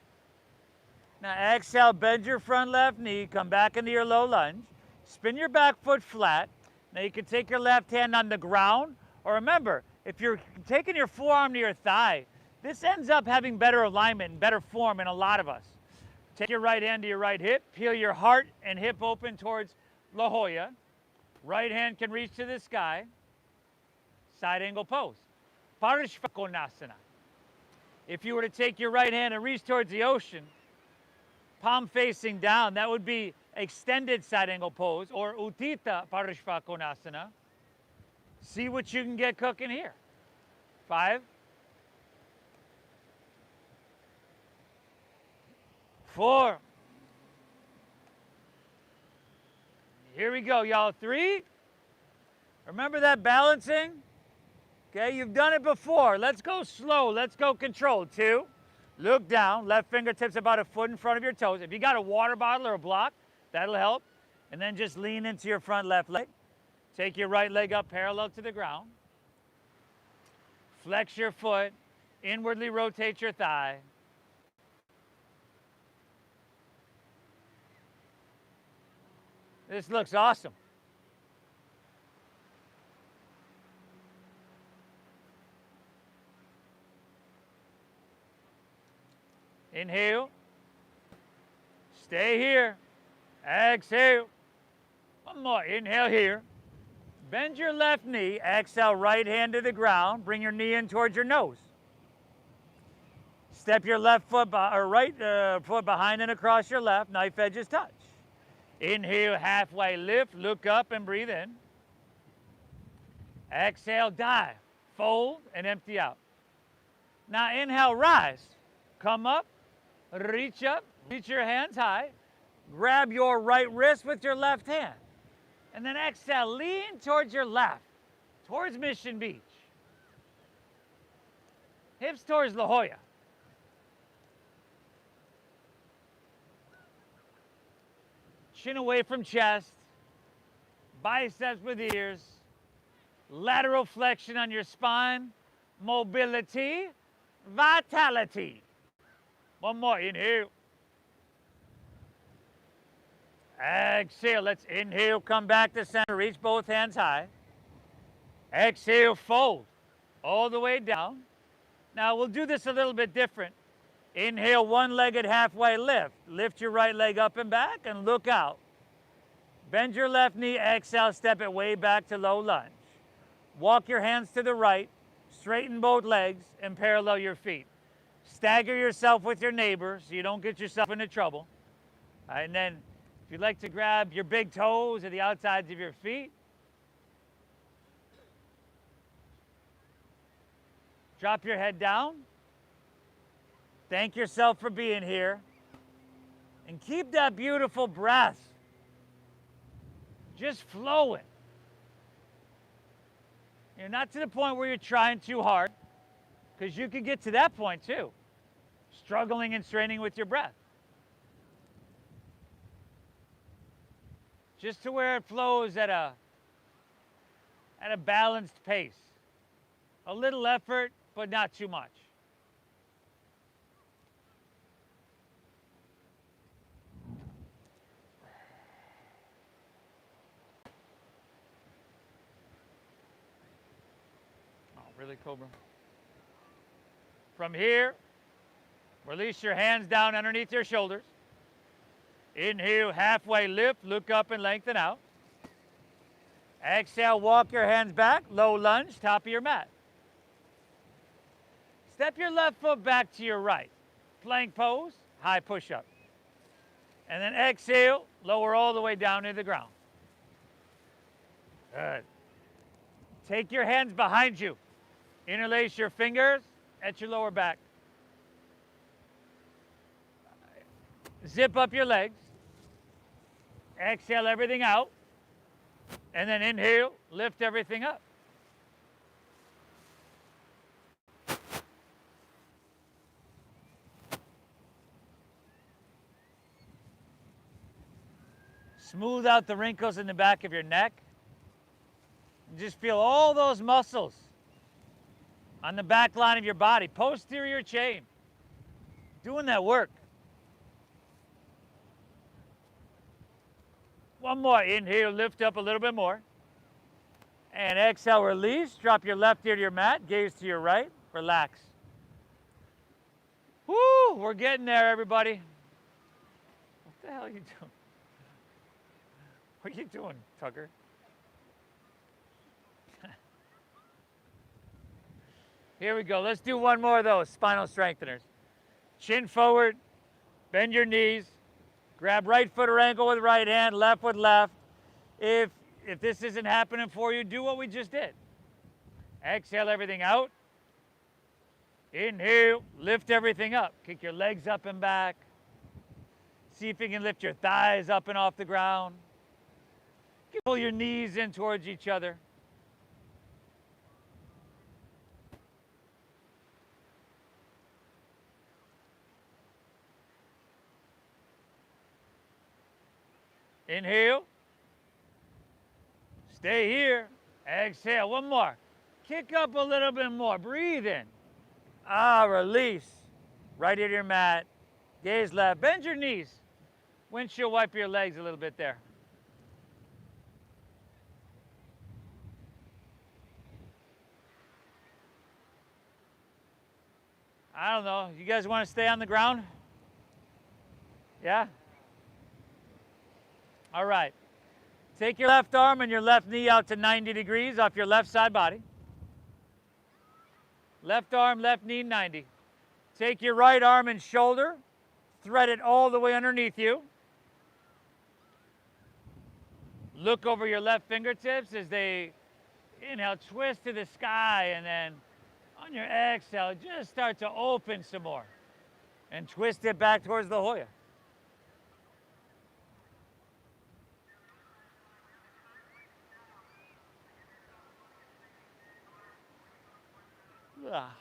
Now exhale, bend your front left knee, come back into your low lunge. Spin your back foot flat. Now you can take your left hand on the ground, or remember, if you're taking your forearm to your thigh, this ends up having better alignment and better form in a lot of us. Take your right hand to your right hip, peel your heart and hip open towards La Jolla. Right hand can reach to the sky. Side angle pose. Parishvakonasana. If you were to take your right hand and reach towards the ocean, palm facing down, that would be extended side angle pose, or Uttita Parishvakonasana. See what you can get cooking here. 5, 4. Here we go, y'all. 3. Remember that balancing? Okay, you've done it before. Let's go slow. Let's go controlled. 2, look down. Left fingertips about a foot in front of your toes. If you got a water bottle or a block, that'll help. And then just lean into your front left leg. Take your right leg up parallel to the ground. Flex your foot. Inwardly rotate your thigh. This looks awesome. Inhale. Stay here. Exhale. One more. Inhale here. Bend your left knee. Exhale, right hand to the ground. Bring your knee in towards your nose. Step your left foot or right foot behind and across your left. Knife edges touch. Inhale, halfway lift. Look up and breathe in. Exhale, dive. Fold and empty out. Now inhale, rise. Come up. Reach up, reach your hands high, grab your right wrist with your left hand, and then exhale, lean towards your left, towards Mission Beach. Hips towards La Jolla. Chin away from chest, biceps with ears, lateral flexion on your spine, mobility, vitality. One more, inhale. Exhale. Let's inhale, come back to center, reach both hands high. Exhale, fold all the way down. Now we'll do this a little bit different. Inhale, one-legged halfway lift. Lift your right leg up and back and look out. Bend your left knee, exhale, step it way back to low lunge. Walk your hands to the right, straighten both legs, and parallel your feet. Stagger yourself with your neighbor so you don't get yourself into trouble. All right, and then if you'd like to grab your big toes or the outsides of your feet, drop your head down. Thank yourself for being here. And keep that beautiful breath just flowing. You're not to the point where you're trying too hard, because you could get to that point too, struggling and straining with your breath. Just to where it flows at a balanced pace. A little effort, but not too much. Really, Cobra? From here, release your hands down underneath your shoulders. Inhale, halfway lift, look up and lengthen out. Exhale, walk your hands back, low lunge, top of your mat. Step your left foot back to your right. Plank pose, high push-up. And then exhale, lower all the way down to the ground. Good. Take your hands behind you. Interlace your fingers at your lower back. Zip up your legs. Exhale everything out. And then inhale, lift everything up. Smooth out the wrinkles in the back of your neck. And just feel all those muscles on the back line of your body, posterior chain, doing that work. One more. Inhale, lift up a little bit more. And exhale, release. Drop your left ear to your mat, gaze to your right, relax. Woo, we're getting there, everybody. What the hell are you doing? What are you doing, Tucker? Here we go. Let's do one more of those spinal strengtheners. Chin forward, bend your knees, grab right foot or ankle with right hand, left with left. If this isn't happening for you, do what we just did. Exhale everything out. Inhale, lift everything up. Kick your legs up and back. See if you can lift your thighs up and off the ground. Pull your knees in towards each other. Inhale. Stay here. Exhale. One more. Kick up a little bit more. Breathe in. Release. Right into your mat. Gaze left. Bend your knees. Windshield wipe your legs a little bit there. I don't know. You guys want to stay on the ground? Yeah? All right. Take your left arm and your left knee out to 90 degrees off your left side body. Left arm, left knee, 90. Take your right arm and shoulder, thread it all the way underneath you. Look over your left fingertips as they inhale, twist to the sky, and then on your exhale, just start to open some more and twist it back towards the Hoya. Ah.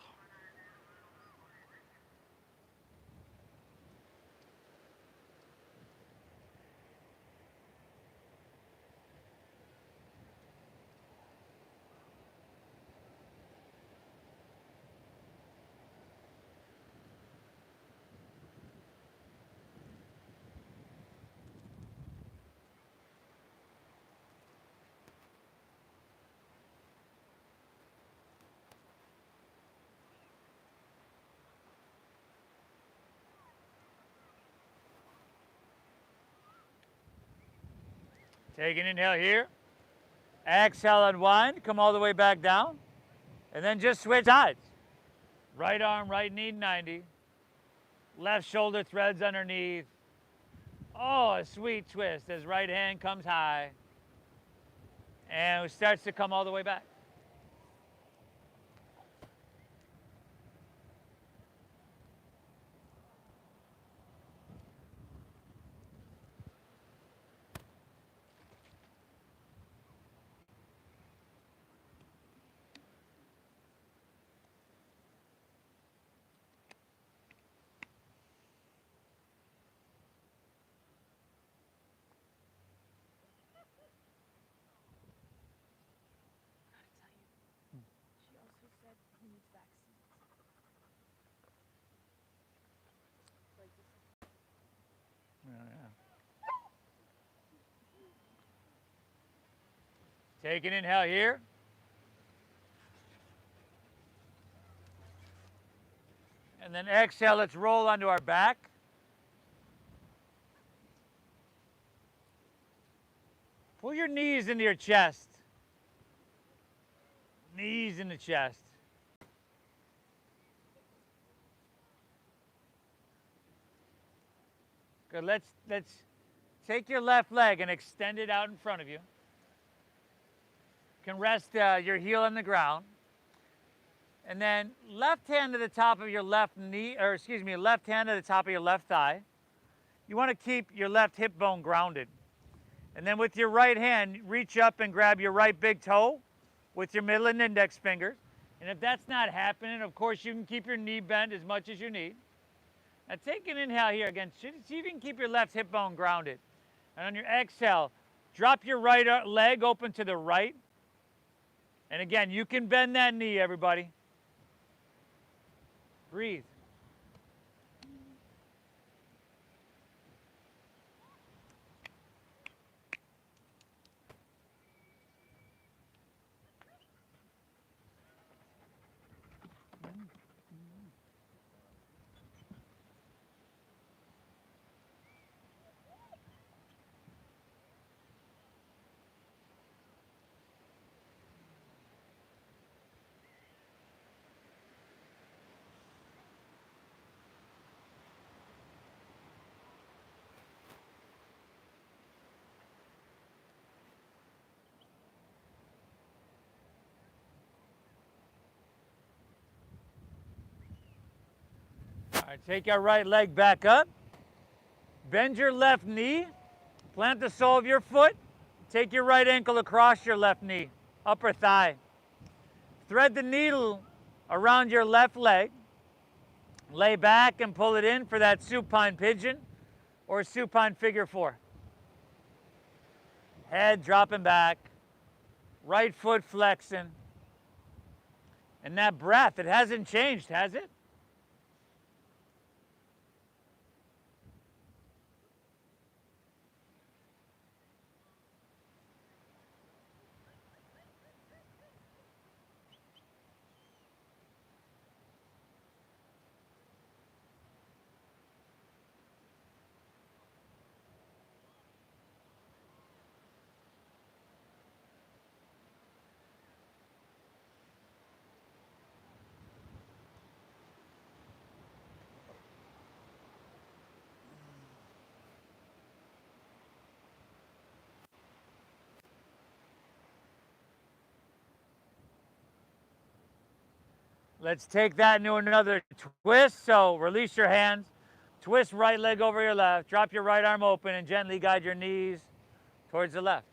Take an inhale here. Exhale, unwind. Come all the way back down. And then just switch sides. Right arm, right knee, 90. Left shoulder threads underneath. Oh, a sweet twist as right hand comes high. And it starts to come all the way back. She also said he needs vaccines. Like this. Take an inhale here. And then exhale, let's roll onto our back. Pull your knees into your chest. Knees in the chest. Good, let's take your left leg and extend it out in front of you. You can rest your heel on the ground. And then left hand to the top of your left knee, or excuse me, left hand to the top of your left thigh. You want to keep your left hip bone grounded. And then with your right hand, reach up and grab your right big toe with your middle and index fingers. And if that's not happening, of course, you can keep your knee bent as much as you need. Now take an inhale here again. See if you can keep your left hip bone grounded. And on your exhale, drop your right leg open to the right. And again, you can bend that knee, everybody. Breathe. All right, take your right leg back up. Bend your left knee. Plant the sole of your foot. Take your right ankle across your left knee, upper thigh. Thread the needle around your left leg. Lay back and pull it in for that supine pigeon or supine figure four. Head dropping back. Right foot flexing. And that breath, it hasn't changed, has it? Let's take that into another twist. So release your hands. Twist right leg over your left. Drop your right arm open and gently guide your knees towards the left.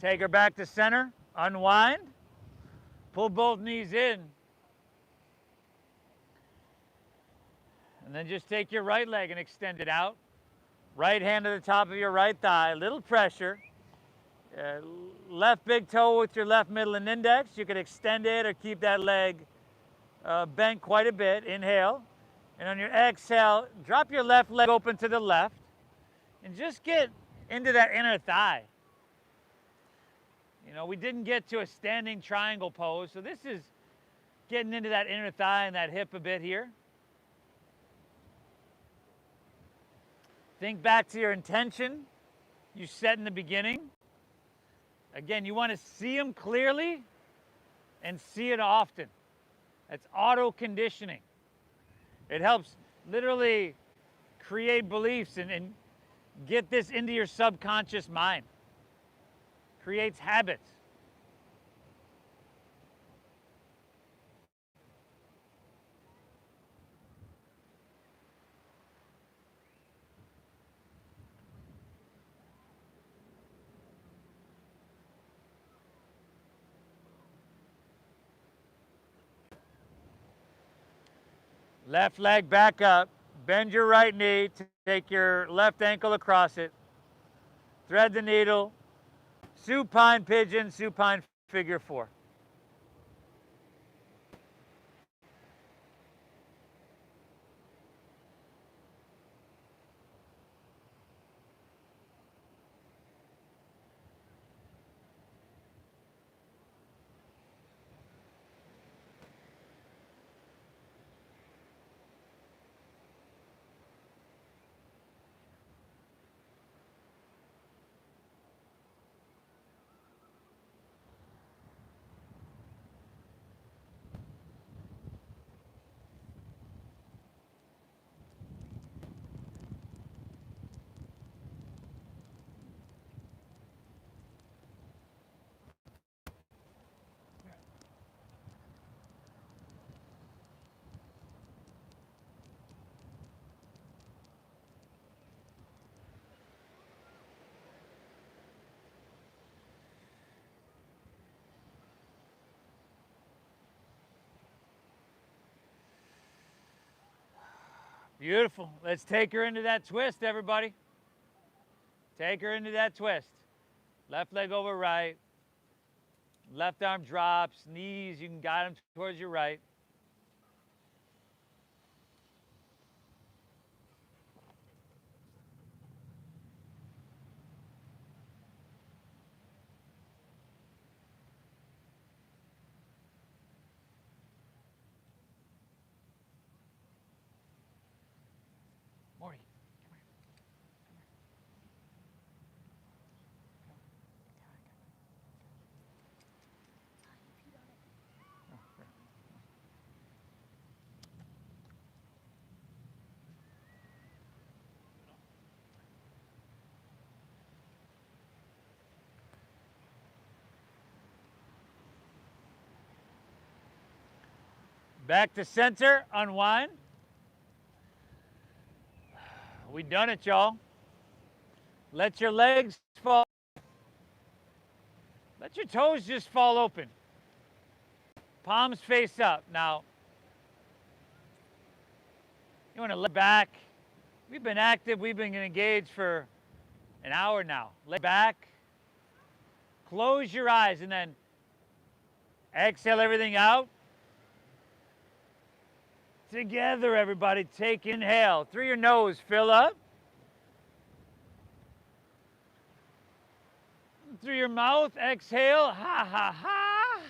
Take her back to center, unwind, pull both knees in. And then just take your right leg and extend it out. Right hand to the top of your right thigh, a little pressure. Left big toe with your left middle and index. You could extend it or keep that leg bent quite a bit. Inhale. And on your exhale, drop your left leg open to the left. And just get into that inner thigh. You know, we didn't get to a standing triangle pose, so this is getting into that inner thigh and that hip a bit here. Think back to your intention you set in the beginning. Again, you want to see them clearly and see it often. That's auto conditioning. It helps literally create beliefs and get this into your subconscious mind. Creates habits. Left leg back up. Bend your right knee to take your left ankle across it. Thread the needle. Supine pigeon, supine figure 4. Beautiful. Let's take her into that twist, everybody. Take her into that twist. Left leg over right. Left arm drops. Knees, you can guide them towards your right. Morty, come here. Back to center, unwind. We done it, y'all. Let your legs fall. Let your toes just fall open. Palms face up. Now, you want to lay back. We've been active. We've been engaged for an hour now. Lay back. Close your eyes and then exhale everything out. Together, everybody, take inhale. Through your nose, fill up. Through your mouth, exhale. Ha, ha, ha.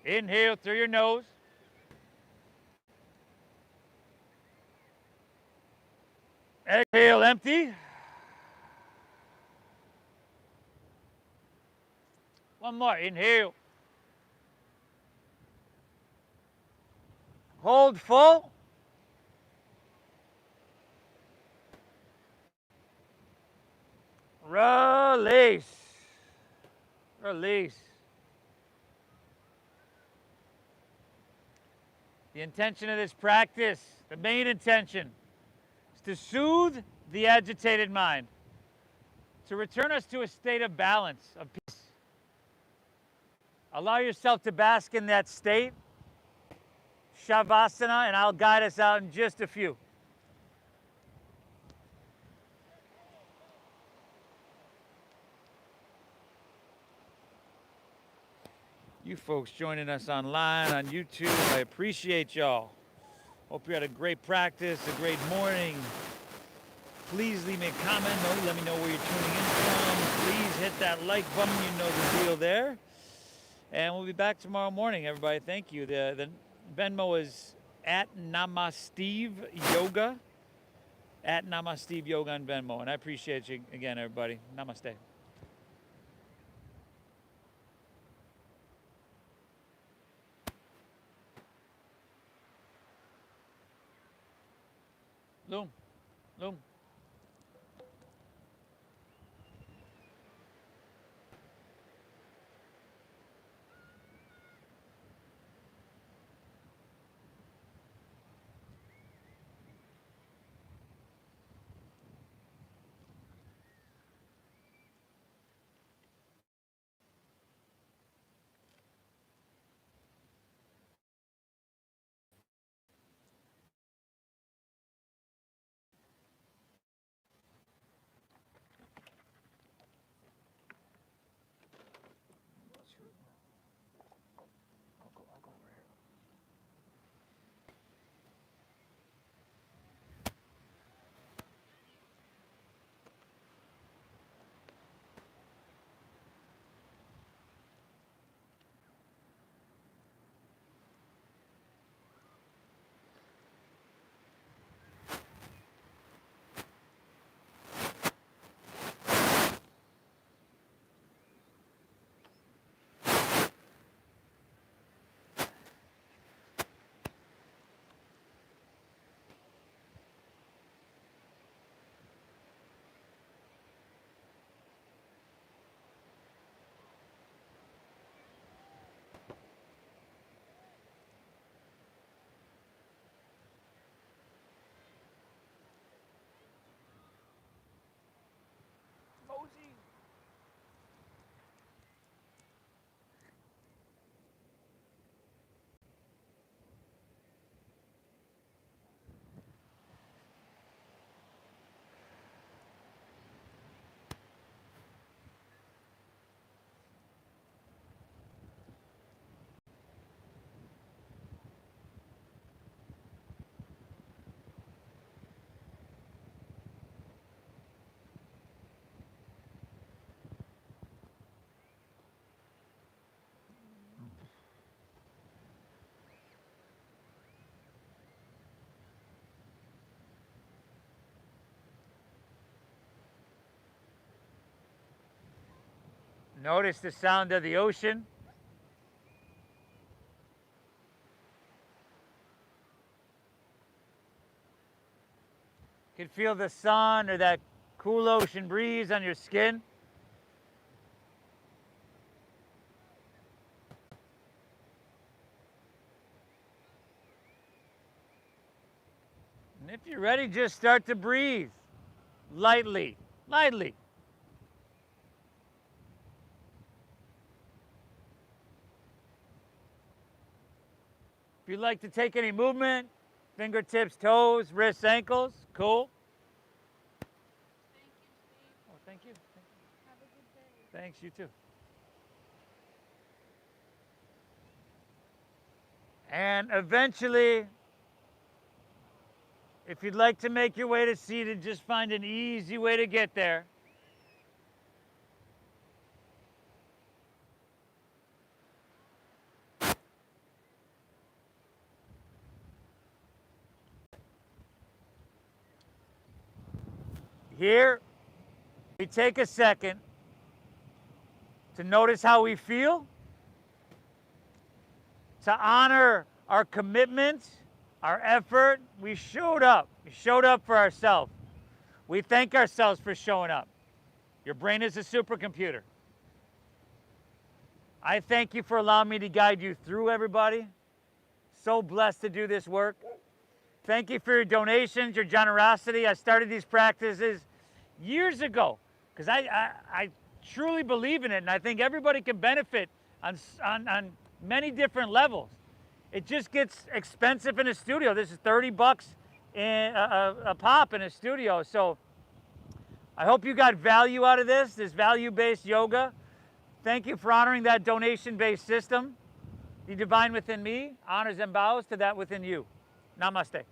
Inhale through your nose. Exhale, empty. One more, inhale. Hold full. Release. Release. The intention of this practice, the main intention, is to soothe the agitated mind. to return us to a state of balance, of peace. Allow yourself to bask in that state. Shavasana, and I'll guide us out in just a few. You folks joining us online on YouTube, I appreciate y'all. Hope you had a great practice, a great morning. Please leave me a comment. Let me know where you're tuning in from. Please hit that like button. You know the deal there. And we'll be back tomorrow morning, everybody. Thank you. The Venmo is at Namasteve Yoga. At Namasteve Yoga on Venmo. And I appreciate you again, everybody. Namaste. Loom. Loom. Notice the sound of the ocean. You can feel the sun or that cool ocean breeze on your skin. And if you're ready, just start to breathe lightly, lightly. If you'd like to take any movement, fingertips, toes, wrists, ankles, cool. Thank you, Steve. Oh, thank you. Have a good day. Thanks, you too. And eventually, if you'd like to make your way to seated, just find an easy way to get there. Here, we take a second to notice how we feel, to honor our commitment, our effort. We showed up. We showed up for ourselves. We thank ourselves for showing up. Your brain is a supercomputer. I thank you for allowing me to guide you through, everybody. So blessed to do this work. Thank you for your donations, your generosity. I started these practices years ago because I truly believe in it, and I think everybody can benefit on many different levels. It just gets expensive in a studio. This is $30 a pop in a studio. So I hope you got value out of this value-based yoga. Thank you for honoring that donation-based system. The divine within me honors and bows to that within you. Namaste.